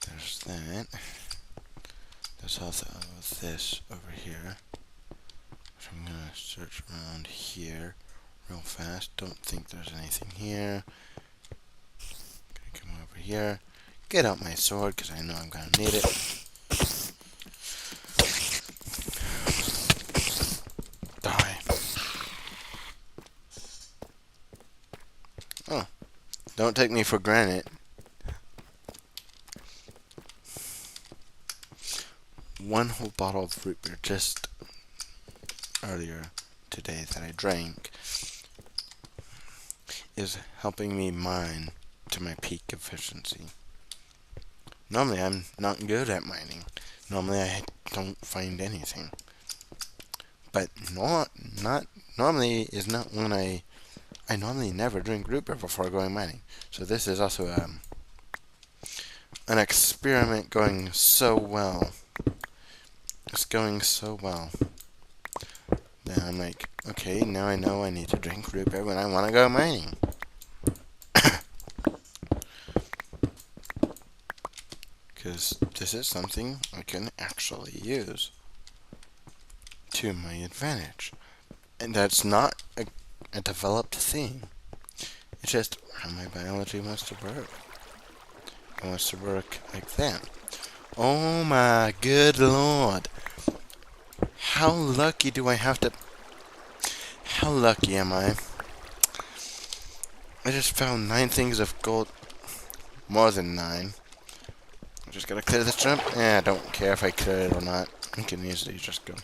There's that. There's also this over here. So I'm gonna search around here real fast. Don't think there's anything here. Gonna come over here. Get out my sword because I know I'm gonna need it. Die. Oh. Don't take me for granted. One whole bottle of root beer just earlier today that I drank is helping me mine to my peak efficiency. Normally I'm not good at mining. Normally I don't find anything. But normally is not when I normally never drink root beer before going mining. So this is also an experiment going so well. It's going so well. Then I'm like, okay, now I know I need to drink root beer when I want to go mining. Because this is something I can actually use to my advantage. And that's not a developed thing. It's just how my biology wants to work. It wants to work like that. Oh my good lord. How lucky do I have to... How lucky am I? I just found 9 things of gold. More than 9. I just gotta clear this jump. I don't care if I clear it or not. I can easily just go.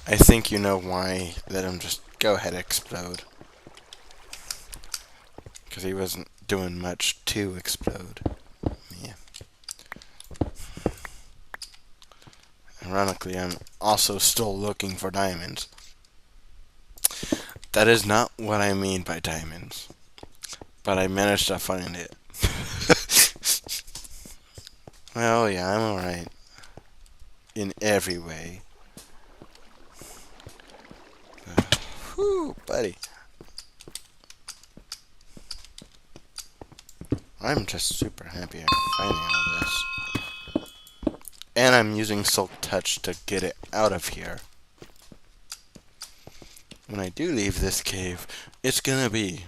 I think you know why. Let him just go ahead and explode. Because he wasn't doing much to explode. Yeah. Ironically, I'm also still looking for diamonds. That is not what I mean by diamonds. But I managed to find it. Well, yeah, I'm alright. In every way. Whew, buddy. I'm just super happy I'm finding all this. And I'm using Silk Touch to get it out of here. When I do leave this cave, it's gonna be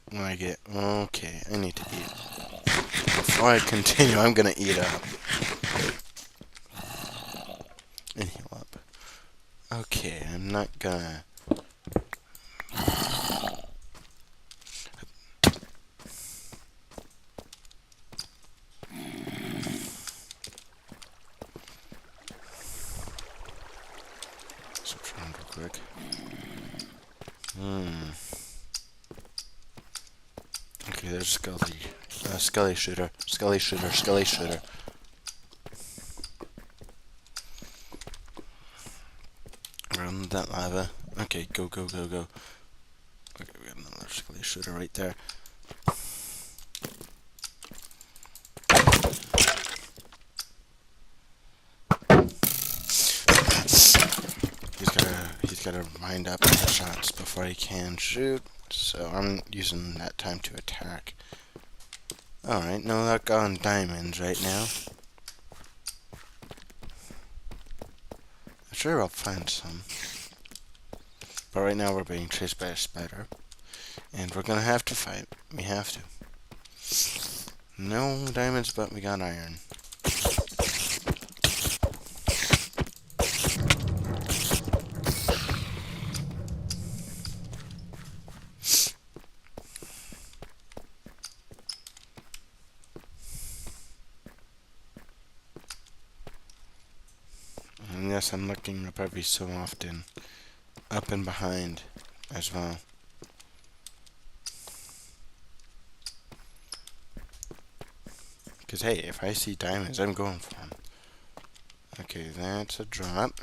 when I get... Okay, I need to eat. Before I continue, I'm gonna eat up. And heal up. Okay, I'm not gonna... Switch around real quick. Okay, there's Skelly shooter. Skelly shooter, Skelly shooter. Around that lava. Okay, go, go, go, go. Okay, we got another Skelly shooter right there. He's gotta wind up the shots before he can shoot. So I'm using that time to attack. Alright, no luck on diamonds right now. I'm sure I'll find some. But right now we're being chased by a spider. And we're gonna have to fight. We have to. No diamonds, but we got iron. And yes, I'm looking up every so often. Up and behind as well. Because, hey, if I see diamonds, I'm going for them. Okay, that's a drop.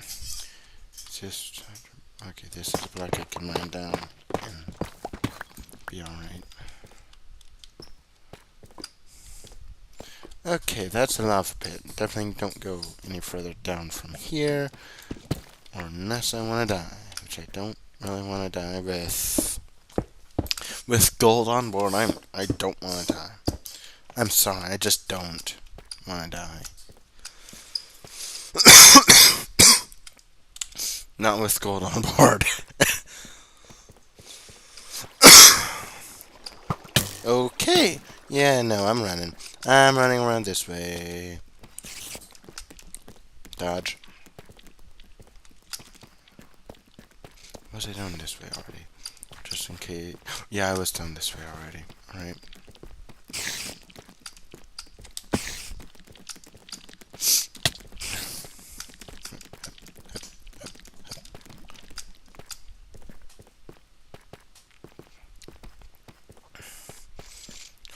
Just... Okay, this is a block I can mine down and be alright. Okay, that's a lava pit. Definitely don't go any further down from here. Or unless I want to die. Which I don't really want to die with. With gold on board, I don't want to die. I'm sorry, I just don't want to die. Not with gold on board. Okay. Yeah, no, I'm running. I'm running around this way. Dodge. Was I down this way already? Just in case. Yeah, I was down this way already. Alright.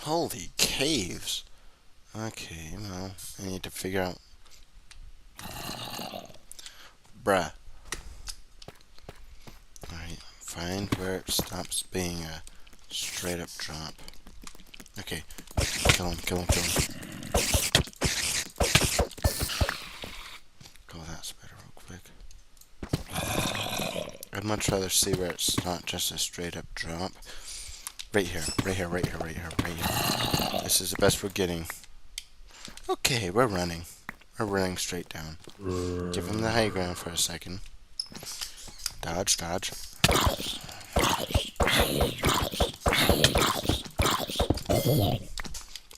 Holy caves. Okay, well, I need to figure out. Bruh. Alright, find where it stops being a straight up drop. Okay, kill him, kill him, kill him. Kill that spider real quick. I'd much rather see where it's not just a straight up drop. Right here, right here, right here, right here, right here. This is the best we're getting. Okay, we're running. We're running straight down. Give him the high ground for a second. Dodge, dodge.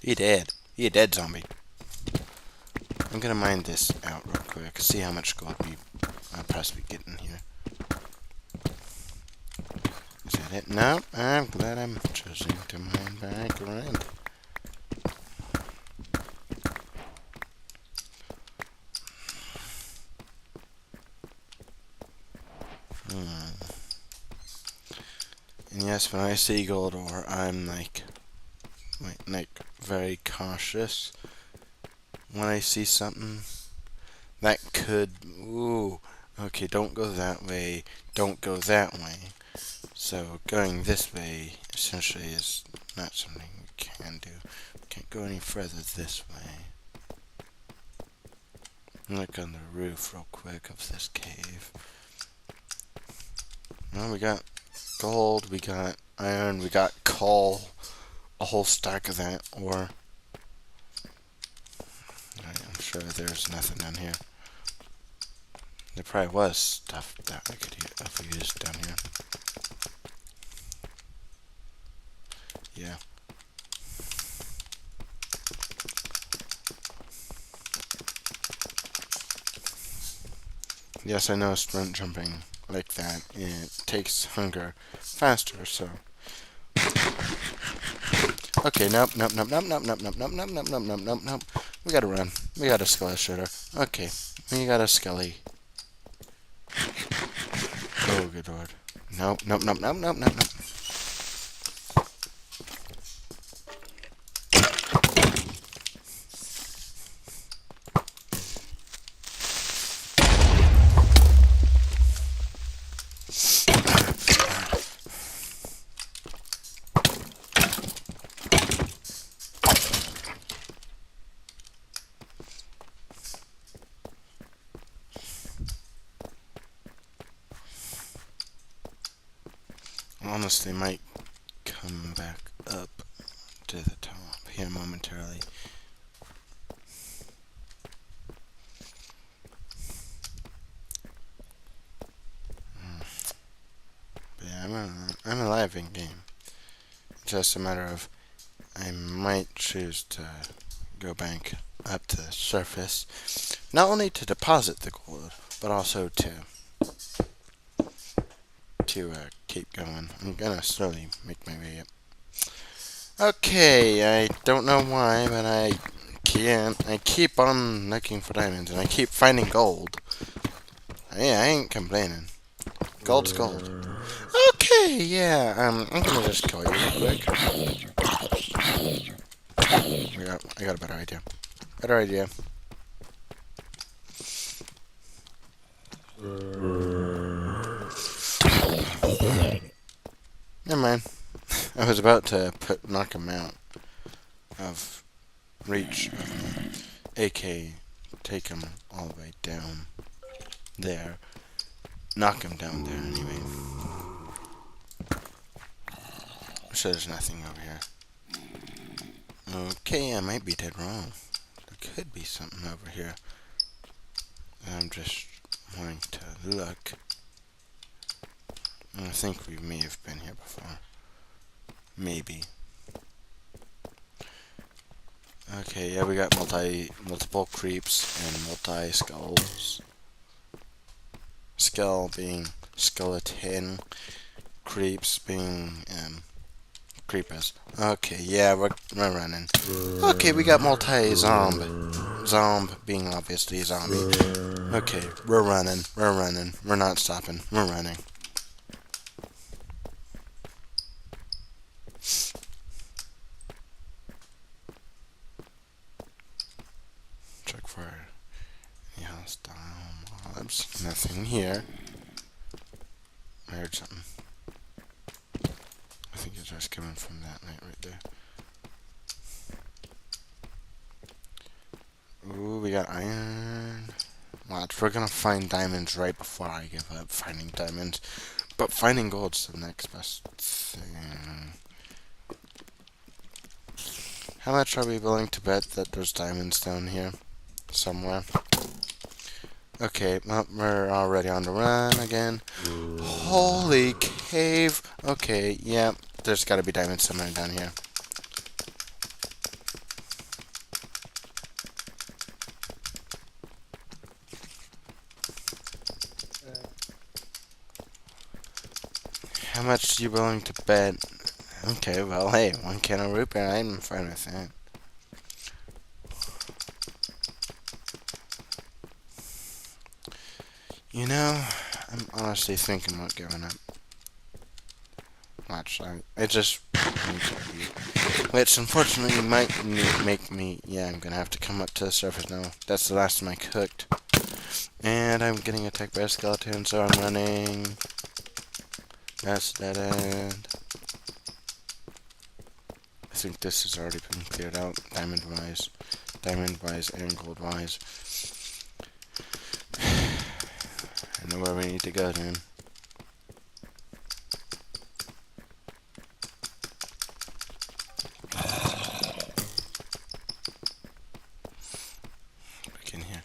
He dead. He a dead zombie. I'm gonna mine this out real quick. See how much gold we possibly get in here. Is that it? No, I'm glad I'm choosing to mine back around. And yes, when I see gold ore, I'm like very cautious. When I see something that could, ooh, okay, don't go that way, don't go that way. So going this way essentially is not something we can do. We can't go any further this way. Look on the roof real quick of this cave. Well, we got gold, we got iron, we got coal, a whole stack of that ore. I'm sure there's nothing down here. There probably was stuff that I could have used down here. Yeah. Yes, I know sprint jumping like that, it takes hunger faster, so. Okay, nope, nope, nope, nope, nope, nope, nope, nope, nope, nope, nope, nope, nope, nope. We gotta run. We got a skelly shooter. Okay, we got a skelly. Oh, good lord. Nope, nope, nope, nope, nope, nope, nope. honestly might come back up to the top here momentarily. But yeah, I'm alive in game. It's just a matter of I might choose to go back up to the surface, not only to deposit the gold, but also to keep going. I'm gonna slowly make my way up. Okay, I don't know why, but I can't. I keep on looking for diamonds, and I keep finding gold. Yeah, I ain't complaining. Gold's gold. Okay, yeah, I'm gonna just kill you real quick. I got a better idea. Better idea. Never mind. I was about to knock him out of reach of me. AK, take him all the way down there. Knock him down there anyway. So there's nothing over here. Okay, I might be dead wrong. There could be something over here. I'm just wanting to look. I think we may have been here before. Maybe. Okay, yeah, we got multiple creeps and multi-skulls. Skull being skeleton. Creeps being, creepers. Okay, yeah, we're running. Okay, we got multi-zomb. Zomb being obviously a zombie. Okay, we're running. We're not stopping. We're running. Check for any hostile mobs. Nothing here. I heard something. I think it's just coming from that night right there. Ooh, we got iron. Watch, we're gonna find diamonds right before I give up finding diamonds. But finding gold's the next best thing. How much are we willing to bet that there's diamonds down here? Somewhere. Okay, well, we're already on the run again. Holy cave. Okay, yeah, there's gotta be diamonds somewhere down here. How much are you willing to bet? Okay, well, hey, 1 can of root beer, I'm fine with that. You know, I'm honestly thinking about giving up. Watch, it just which unfortunately might make me, yeah, I'm gonna have to come up to the surface now. That's the last time I cooked. And I'm getting attacked by a skeleton, so I'm running. That's dead end. I think this has already been cleared out, diamond-wise and gold-wise. I know where we need to go then. Back in here.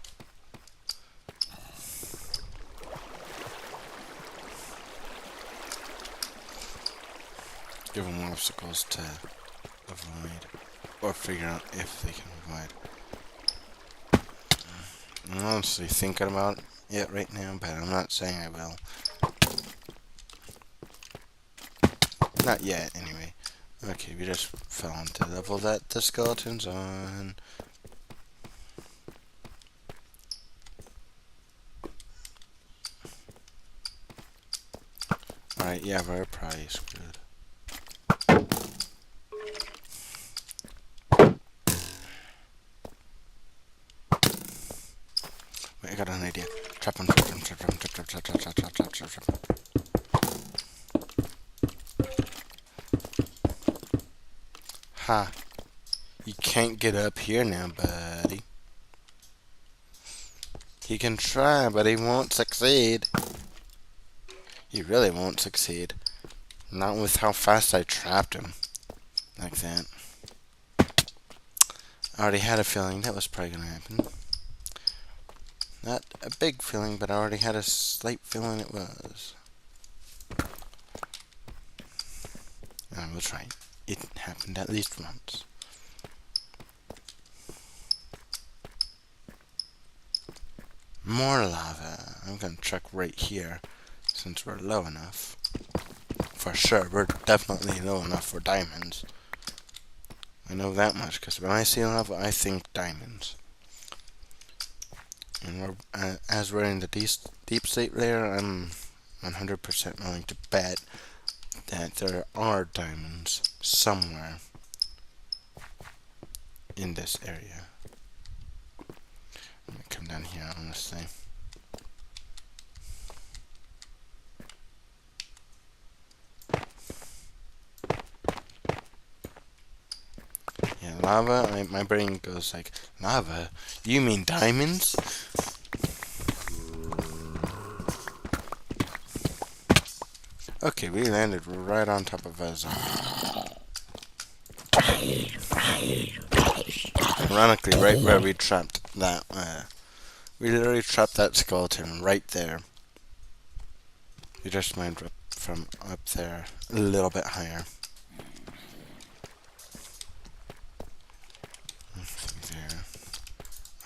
Give them obstacles to avoid, or figure out if they can avoid. I'm honestly thinking about it right now, but I'm not saying I will. Not yet, anyway. Okay, we just fell onto the level that the skeleton's on. Alright, yeah, we're probably screwed. Wait, I got an idea. Trap him. Ha. You can't get up here now, buddy. He can try, but he won't succeed. He really won't succeed. Not with how fast I trapped him. Like that. I already had a feeling that was probably gonna happen. Not a big feeling, but I already had a slight feeling it was. And I was right. It happened at least once. More lava. I'm gonna check right here, since we're low enough. For sure, we're definitely low enough for diamonds. I know that much, because when I see lava, I think diamonds. And as we're in the deep state layer, I'm 100% willing to bet that there are diamonds somewhere in this area. Let me come down here, honestly. Yeah, lava, my brain goes like, lava? You mean diamonds? Okay, we landed right on top of a zombie. Ironically, right where we trapped that, we literally trapped that skeleton right there. We just mined up from up there, a little bit higher. There.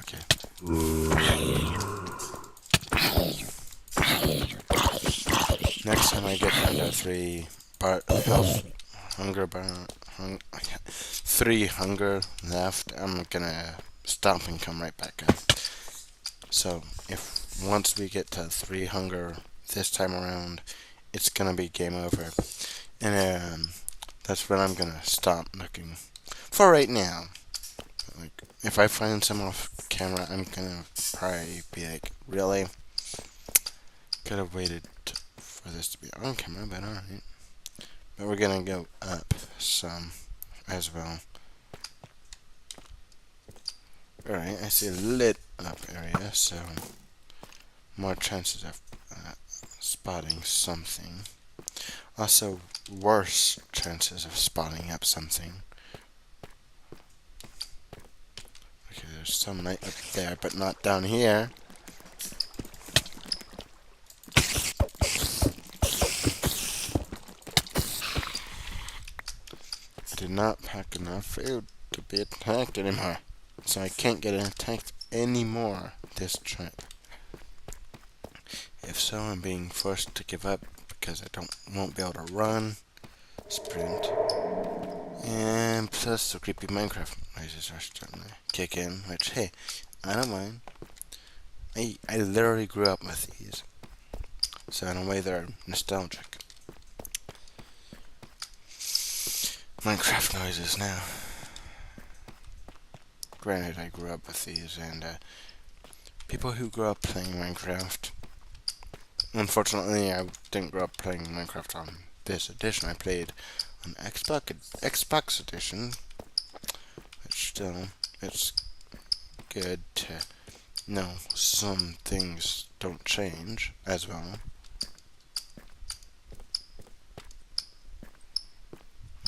Okay. Next time I get down to 3 3 hunger left, I'm gonna stop and come right back up. So if once we get to 3 hunger this time around, it's gonna be game over, and that's when I'm gonna stop looking. For right now, like if I find some off camera, I'm gonna probably be like, really? Could have waited for this to be on camera, but alright. But we're gonna go up some as well. Alright, I see a lit up area, so more chances of spotting something. Also, worse chances of spotting up something. Okay, there's some right up there, but not down here. Did not pack enough food to be attacked anymore, so I can't get attacked anymore this trip. If so, I'm being forced to give up because I won't be able to run, sprint, and plus the creepy Minecraft noises are starting to kick in, which, hey, I don't mind. I literally grew up with these, so in a way they're nostalgic. Minecraft noises now. Granted, I grew up with these, and people who grew up playing Minecraft, unfortunately, I didn't grow up playing Minecraft on this edition. I played on Xbox edition, which still, it's good to know some things don't change as well.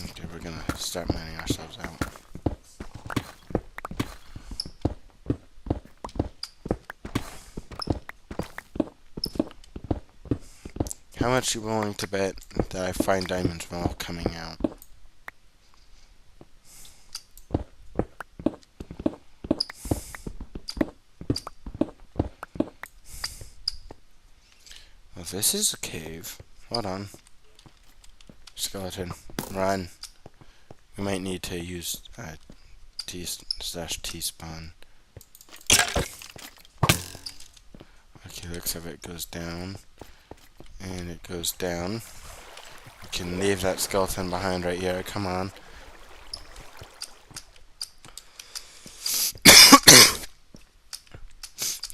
Okay, we're gonna start mining ourselves out. How much are you willing to bet that I find diamonds while coming out? Well, this is a cave. Hold on. Skeleton, run. We might need to use T/T-spawn. Okay, looks like it goes down. And it goes down. We can leave that skeleton behind right here. Come on.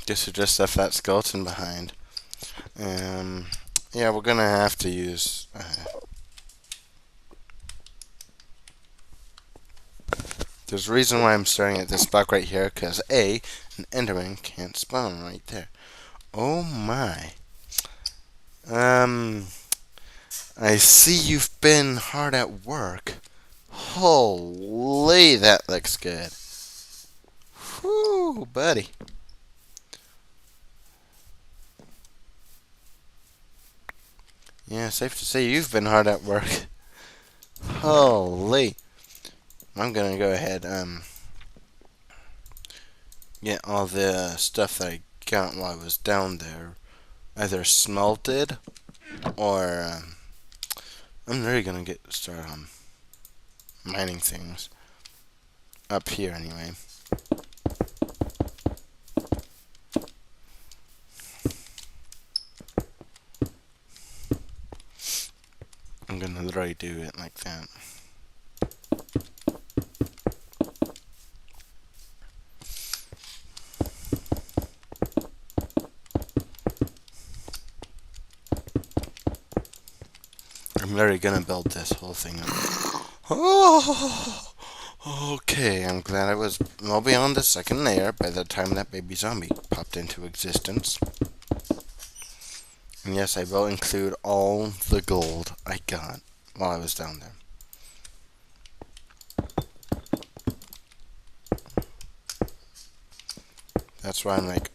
Guess we just left that skeleton behind. Yeah, we're gonna have to use there's a reason why I'm starting at this block right here, because A, an Enderman can't spawn right there. Oh my. I see you've been hard at work. Holy, that looks good. Whew, buddy. Yeah, safe to say you've been hard at work. Holy. I'm gonna go ahead get all the stuff that I got while I was down there either smelted or I'm really gonna get started on mining things up here anyway. I'm gonna literally do it like that. I'm literally gonna build this whole thing up. Oh, okay, I'm glad I was well beyond the second layer by the time that baby zombie popped into existence. And yes, I will include all the gold I got while I was down there. That's why I'm like,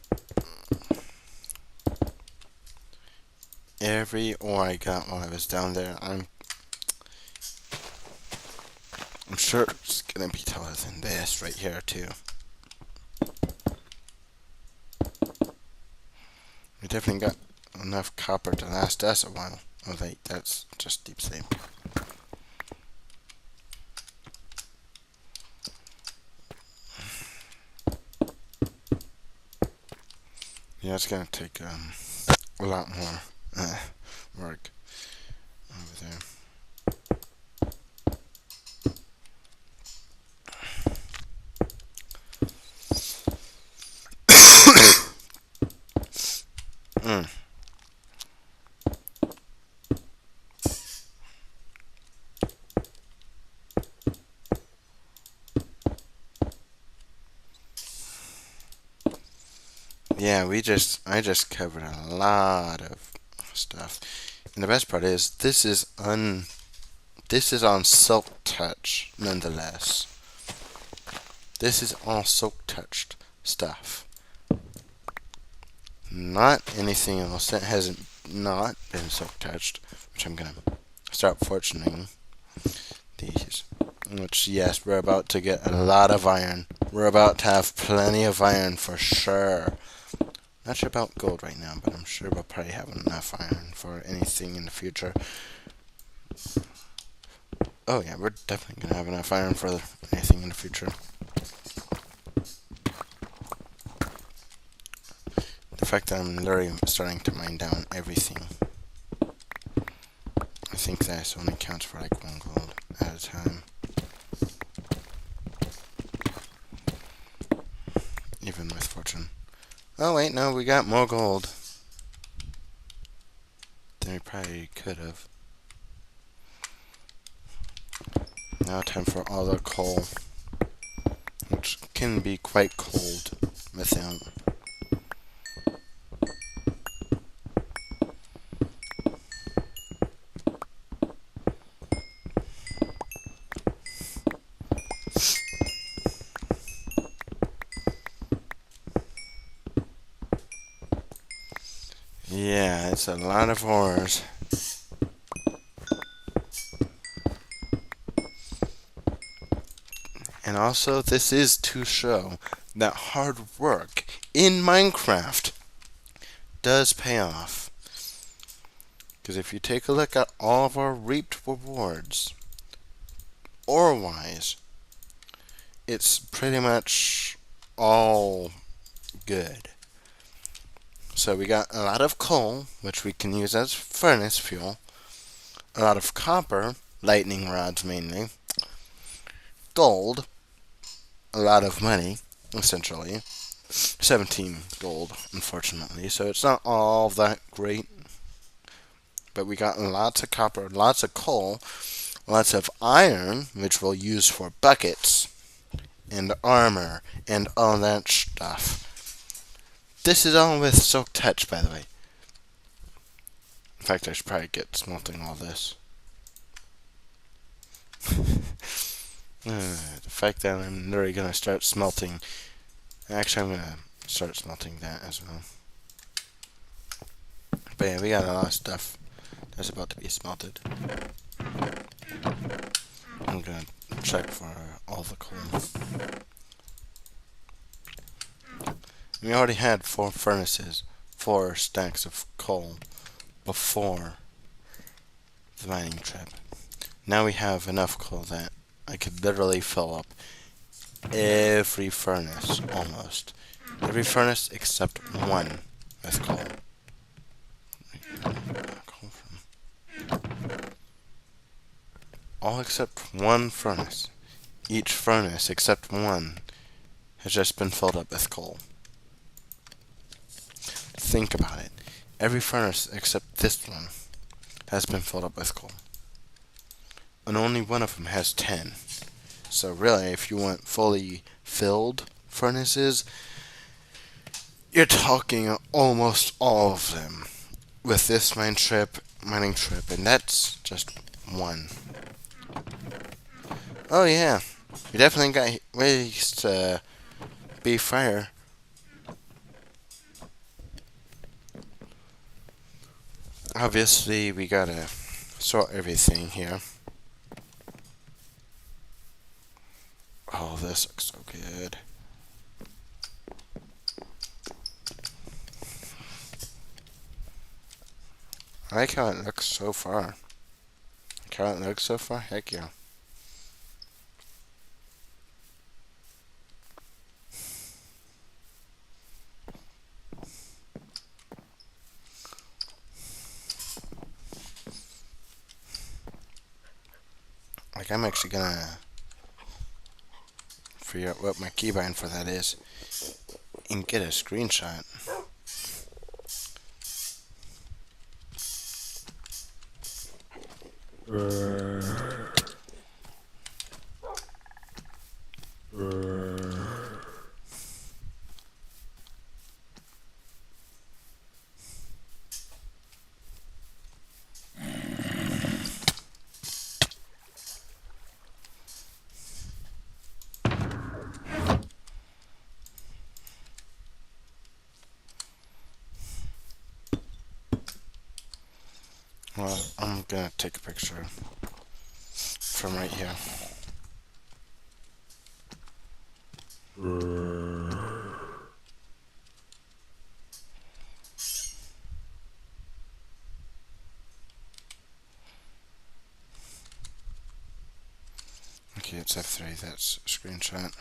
every ore I got while I was down there, I'm sure it's gonna be taller than this right here too. We definitely got enough copper to last us a while. Oh wait, that's just deep sleep. Yeah, it's gonna take a lot more work over there. Mm. Yeah, I just covered a lot of stuff. And the best part is this is on silk touch nonetheless. This is all silk touched stuff. Not anything else that hasn't not been silk touched, which I'm gonna start fortuning these. Which yes, we're about to get a lot of iron. We're about to have plenty of iron for sure. Not sure about gold right now, but I'm sure we'll probably have enough iron for anything in the future. Oh yeah, we're definitely gonna have enough iron for anything in the future. The fact that I'm literally starting to mine down everything, I think that only counts for like 1 gold at a time. Even with fortune. Oh wait, no, we got more gold than we probably could have. Now time for all the coal, which can be quite cold without. Yeah, it's a lot of ores. And also, this is to show that hard work in Minecraft does pay off. Because if you take a look at all of our reaped rewards, ore-wise, it's pretty much all good. So we got a lot of coal, which we can use as furnace fuel, a lot of copper, lightning rods mainly, gold, a lot of money, essentially, 17 gold, unfortunately, so it's not all that great, but we got lots of copper, lots of coal, lots of iron, which we'll use for buckets, and armor, and all that stuff. This is all with silk touch, by the way. In fact, I should probably get smelting all this. The fact that I'm literally gonna start smelting. Actually, I'm gonna start smelting that as well. But yeah, we got a lot of stuff that's about to be smelted. I'm gonna check for all the coal. We already had 4 furnaces, 4 stacks of coal before the mining trip. Now we have enough coal that I could literally fill up every furnace, almost. Every furnace except one with coal. All except one furnace. Each furnace except one has just been filled up with coal. Think about it. Every furnace except this one has been filled up with coal. And only one of them has 10. So really, if you want fully filled furnaces, you're talking almost all of them with this mining trip, and that's just one. Oh yeah, we definitely got ways to be fire. Obviously, we gotta sort everything here. Oh, this looks so good. I like how it looks so far. Heck yeah. Like, I'm actually gonna figure out what my keybind for that is and get a screenshot. Well, I'm gonna take a picture from right here. Okay, it's F3, that's a screenshot.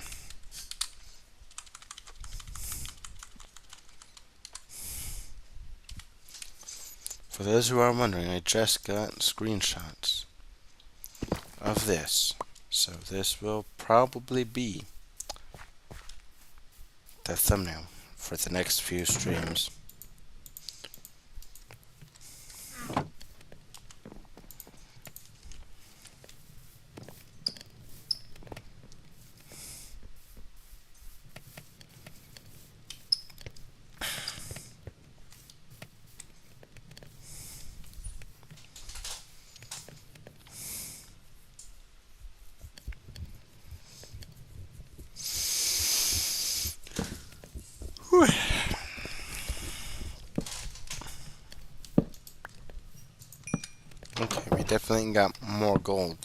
For those who are wondering, I just got screenshots of this. So this will probably be the thumbnail for the next few streams. Okay, we definitely got more gold.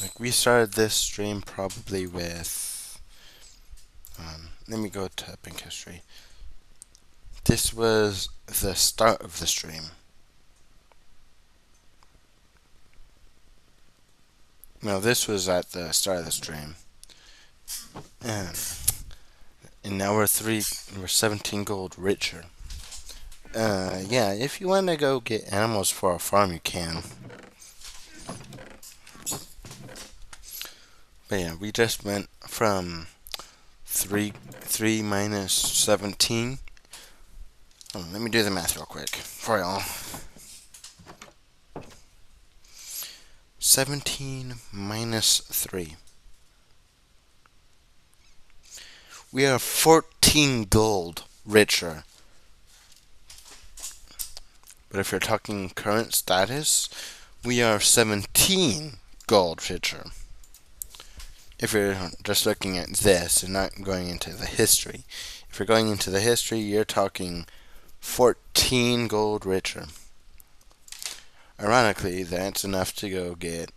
Like, we started this stream probably with, let me go to Pink History. This was the start of the stream. No, this was at the start of the stream. And now we're 17 gold richer. Yeah, if you want to go get animals for a farm, you can. But yeah, we just went from 3 minus 17 Hold on, let me do the math real quick for y'all. 17 minus 3. We are 14 gold richer. But if you're talking current status, we are 17 gold richer. If you're just looking at this and not going into the history. If you're going into the history, you're talking 14 gold richer. Ironically, that's enough to go get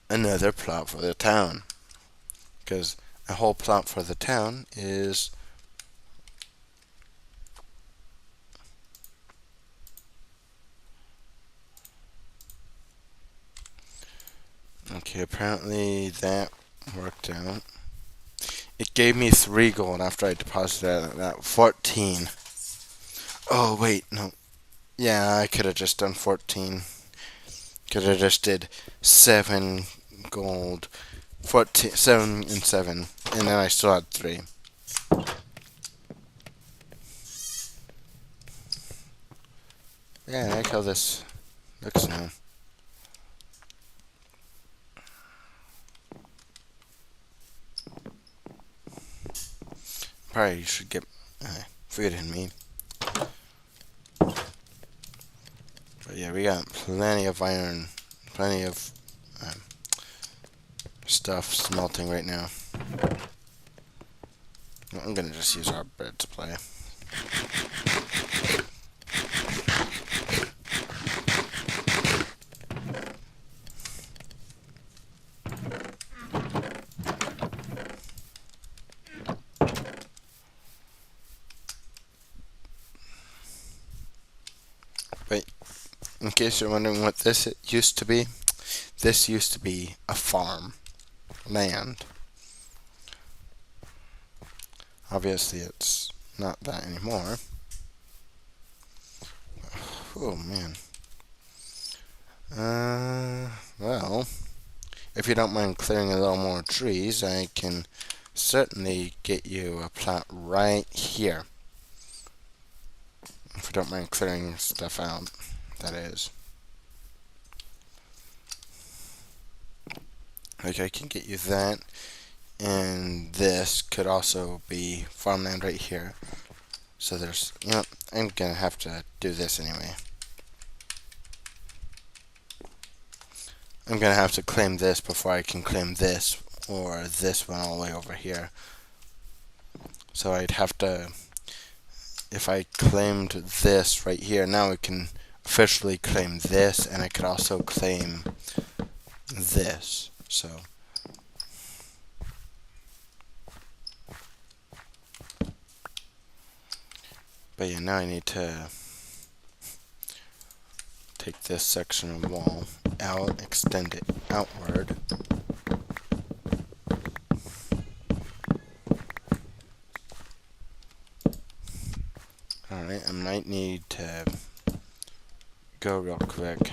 another plot for the town. Because a whole plot for the town is okay, apparently that worked out. It gave me 3 gold after I deposited that 14. Oh, wait, no. Yeah, I could have just done 14. Could have just did 7 gold. 14, 7 and 7. And then I still had 3. Yeah, I like how this looks now. Probably you should get food in me. But yeah, we got plenty of iron, plenty of stuff smelting right now. I'm gonna just use our bread supply. But in case you're wondering what this used to be, this used to be a farm, land. Obviously, it's not that anymore. Oh man. Well, if you don't mind clearing a little more trees, I can certainly get you a plot right here. If you don't mind clearing stuff out, that is. Like, I can get you that, and this could also be farmland right here. So there's, I'm gonna have to do this anyway. I'm gonna have to claim this before I can claim this, or this one all the way over here. So I'd have to, if I claimed this right here, now I can officially claim this, and I could also claim this. So but yeah, now I need to take this section of wall out, extend it outward. Alright, I might need to go real quick.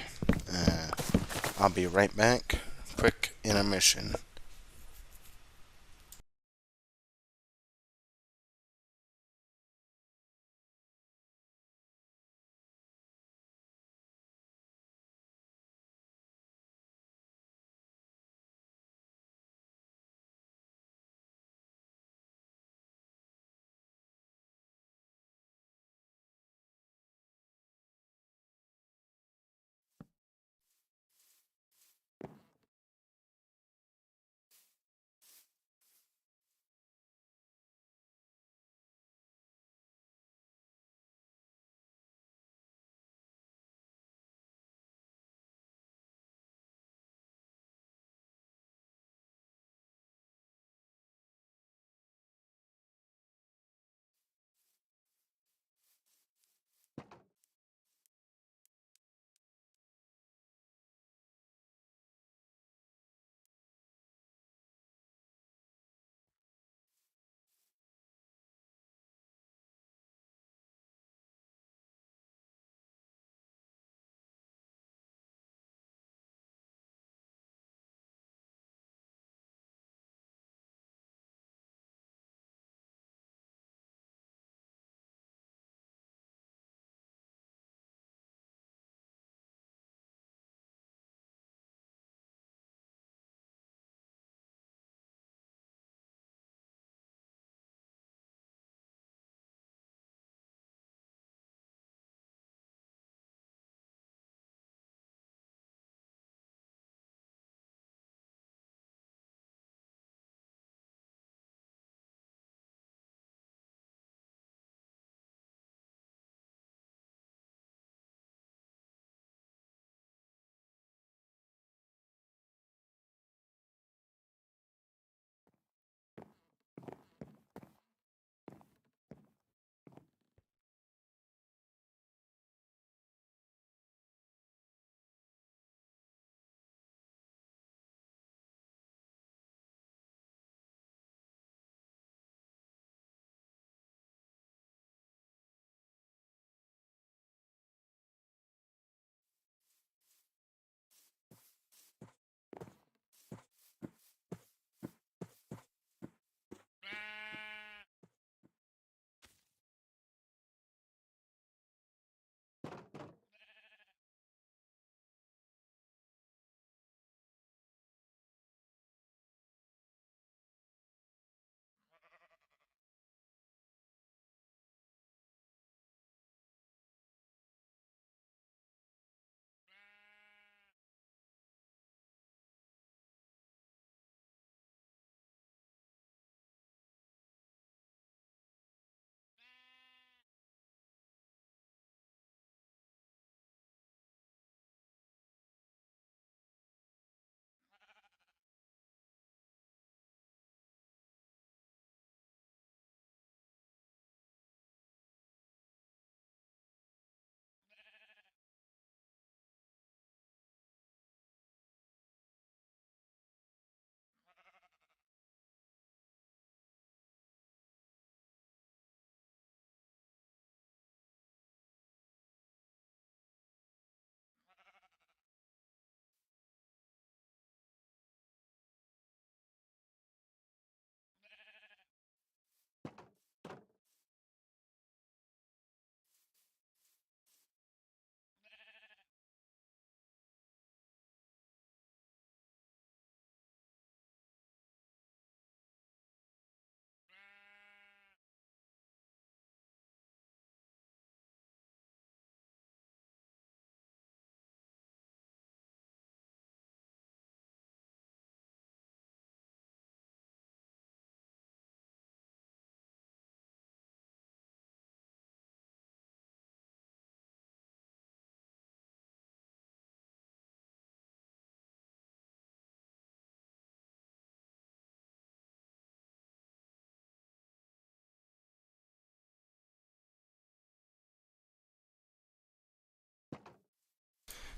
I'll be right back. Quick intermission.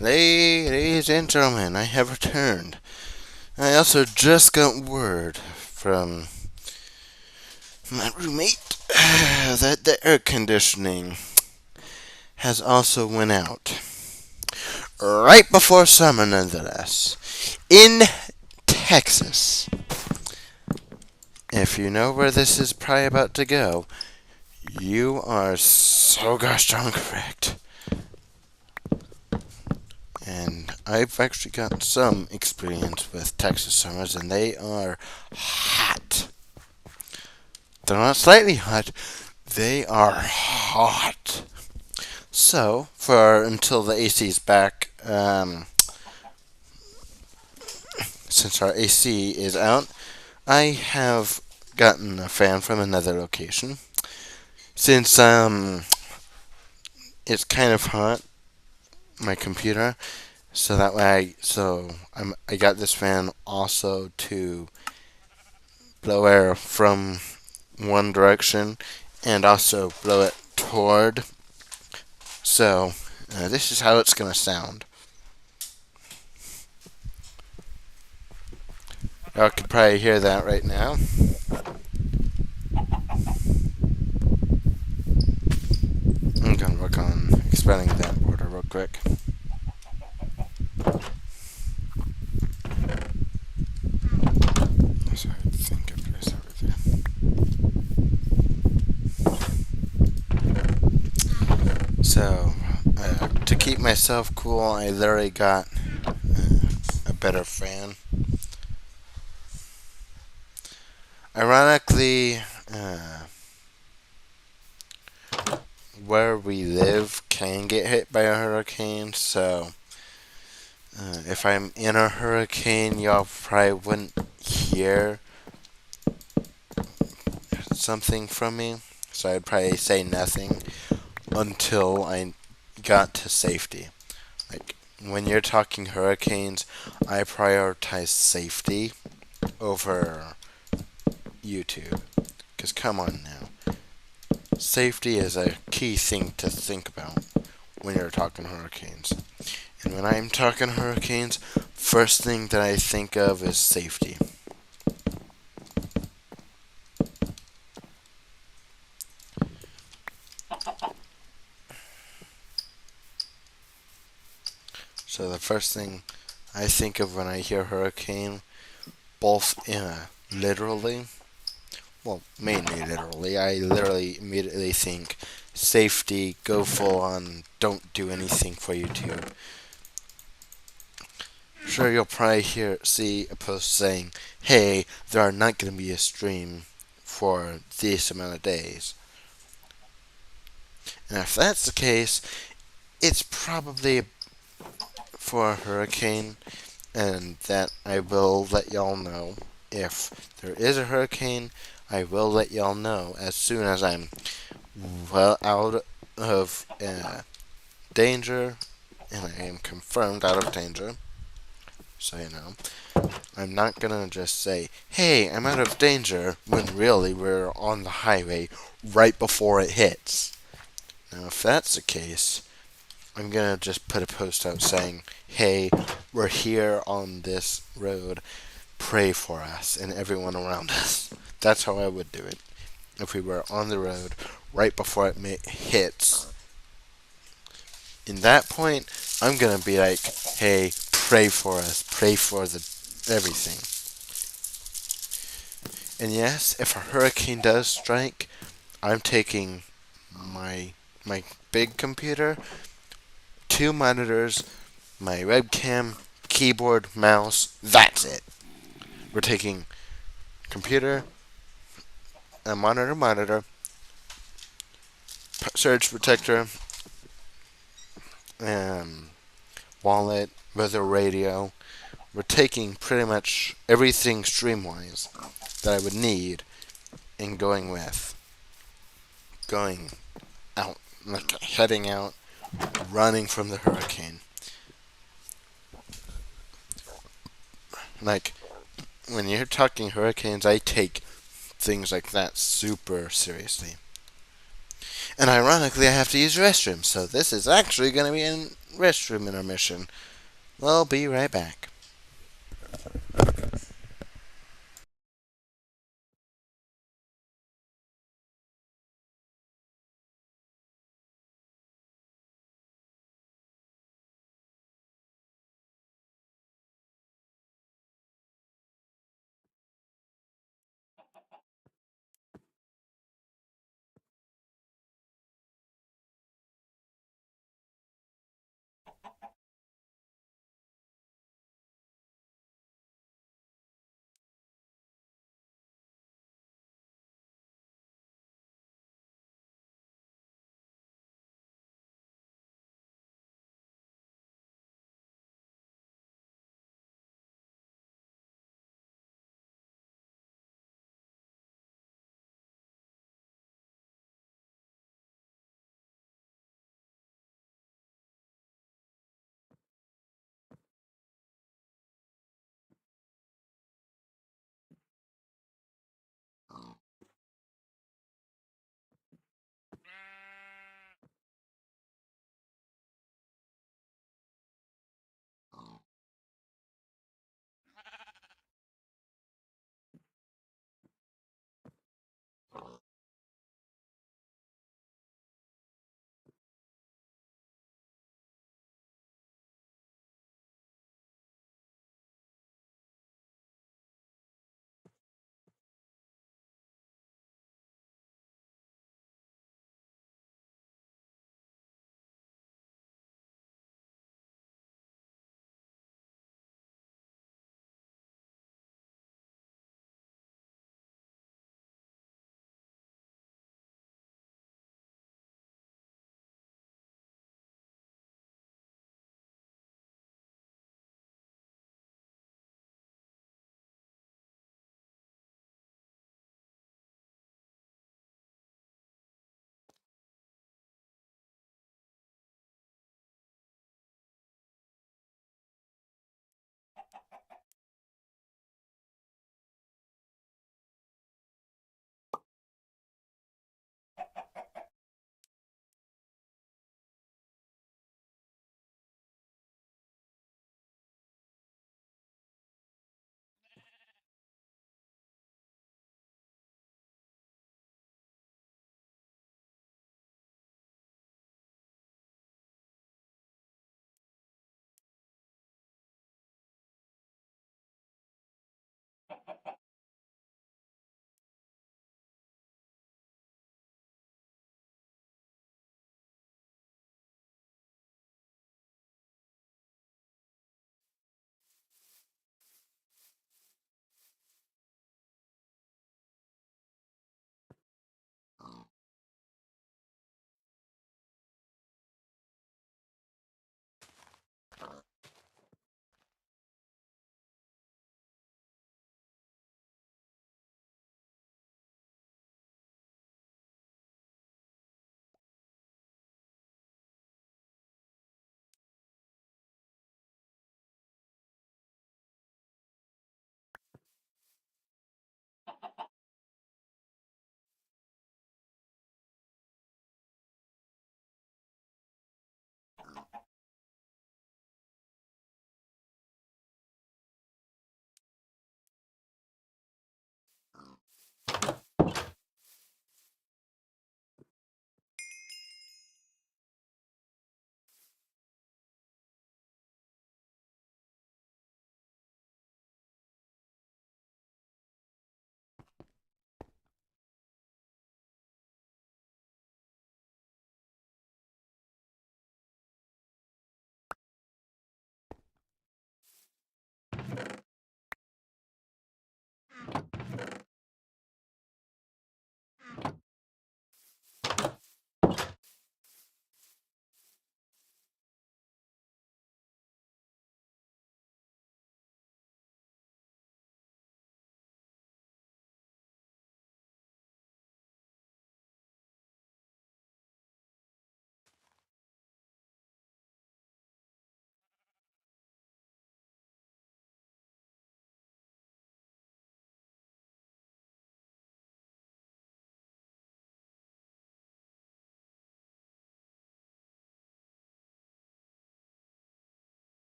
Ladies and gentlemen, I have returned. I also just got word from my roommate that the air conditioning has also went out. Right before summer, nonetheless. In Texas. If you know where this is probably about to go, you are so gosh darn correct. And I've actually got some experience with Texas summers, and they are hot. They're not slightly hot, they are hot. So, for until the AC's back, since our AC is out, I have gotten a fan from another location. Since it's kind of hot, my computer, so that way I got this fan also to blow air from one direction and also blow it toward. So this is how it's gonna sound. Y'all could probably hear that right now. I'm gonna work on expanding that border real quick. Sorry, I think I pressed everything. So, to keep myself cool, I literally got a better fan. Ironically, where we live can get hit by a hurricane, so if I'm in a hurricane, y'all probably wouldn't hear something from me, so I'd probably say nothing until I got to safety. Like, when you're talking hurricanes, I prioritize safety over YouTube. Because come on now. Safety is a key thing to think about when you're talking hurricanes. And when I'm talking hurricanes, first thing that I think of is safety. So the first thing I think of when I hear hurricane, both literally, well, mainly literally, I literally immediately think safety, go full on, don't do anything for YouTube. Sure, you'll probably see a post saying, hey, there are not going to be a stream for this amount of days. And if that's the case, it's probably for a hurricane, and that I will let y'all know. If there is a hurricane, I will let y'all know as soon as I'm well out of danger, and I am confirmed out of danger. So, you know, I'm not gonna just say, hey, I'm out of danger, when really we're on the highway right before it hits. Now, if that's the case, I'm gonna just put a post out saying, hey, we're here on this road, pray for us and everyone around us. That's how I would do it. If we were on the road right before it hits, in that point, I'm gonna be like, hey, pray for us, pray for the everything. And yes, if a hurricane does strike, I'm taking my big computer, 2 monitors, my webcam, keyboard, mouse, that's it. We're taking computer, a monitor, surge protector, wallet, weather radio. We're taking pretty much everything stream-wise that I would need and going out, like heading out, running from the hurricane. Like, when you're talking hurricanes, I take things like that super seriously. And ironically, I have to use the restroom, so this is actually going to be restroom intermission. We'll be right back.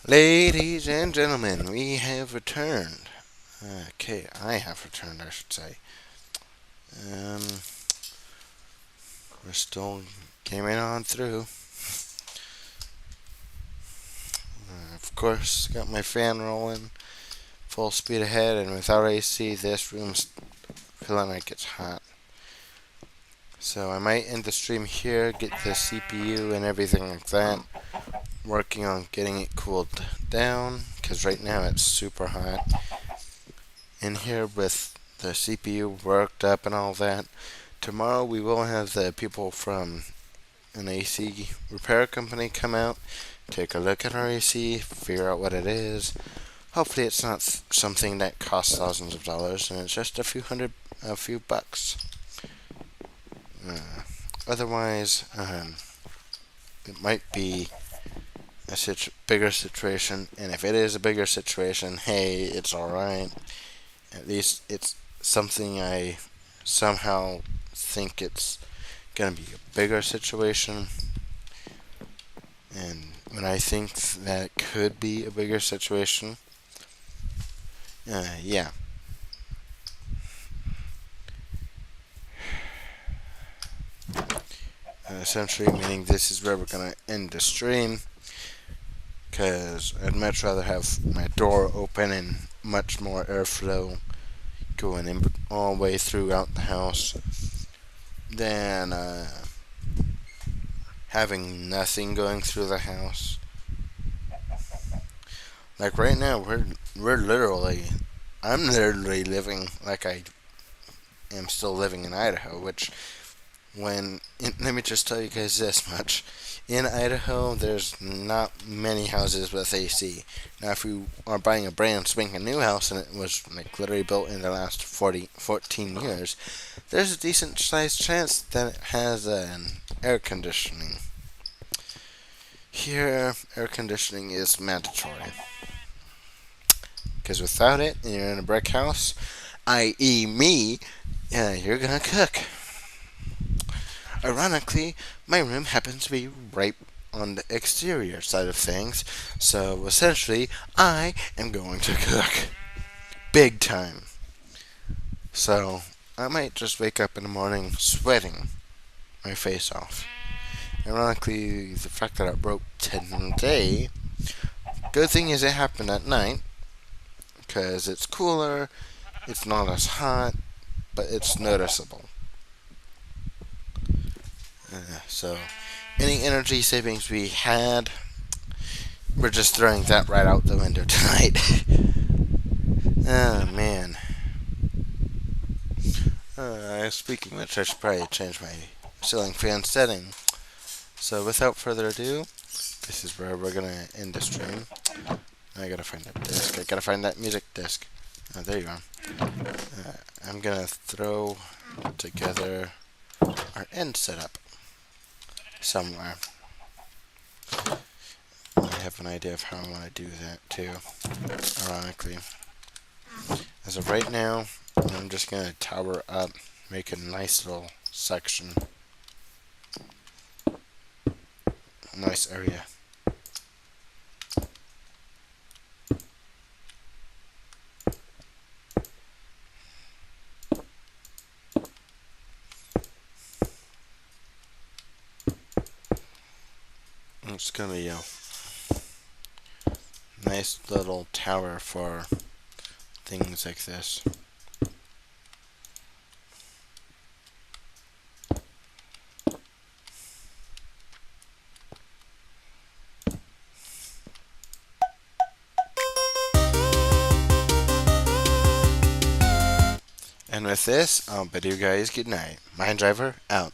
Ladies and gentlemen, we have returned. Okay, I have returned, I should say. Um, we're still gaming on through. Of course, got my fan rolling, full speed ahead, and without AC, this room's feeling like it's hot. So I might end the stream here, get the CPU and everything like that, working on getting it cooled down, because right now it's super hot in here with the CPU worked up and all that. Tomorrow we will have the people from an AC repair company come out, take a look at our AC, figure out what it is. Hopefully it's not something that costs thousands of dollars and it's just a few bucks. Otherwise, it might be a bigger situation, and if it is a bigger situation, hey, it's alright. At least it's something I somehow think it's gonna be a bigger situation. And when I think that it could be a bigger situation, yeah. Essentially meaning this is where we're gonna end the stream, because I'd much rather have my door open and much more airflow going in all the way throughout the house than having nothing going through the house. Like right now, I'm literally living like I am still living in Idaho, which let me just tell you guys this much. In Idaho, there's not many houses with AC. Now, if you are buying a brand spanking new house and it was like literally built in the last 14 years, there's a decent sized chance that it has an air conditioning. Here, air conditioning is mandatory. Because without it, and you're in a brick house, i.e. me, you're gonna cook. Ironically, my room happens to be right on the exterior side of things, so essentially, I am going to cook. Big time. So, I might just wake up in the morning sweating my face off. Ironically, the fact that I broke today, good thing is it happened at night, because it's cooler, it's not as hot, but it's noticeable. So, any energy savings we had, we're just throwing that right out the window tonight. Oh, man. Speaking of which, I should probably change my ceiling fan setting. So, without further ado, this is where we're going to end the stream. I gotta find that disc. I gotta find that music disc. Oh, there you are. I'm gonna throw together our end setup somewhere. I have an idea of how I want to do that too, ironically. As of right now, I'm just gonna tower up, make a nice little section. A nice area. It's gonna be a nice little tower for things like this. And with this, I'll bid you guys good night. Mind Driver out.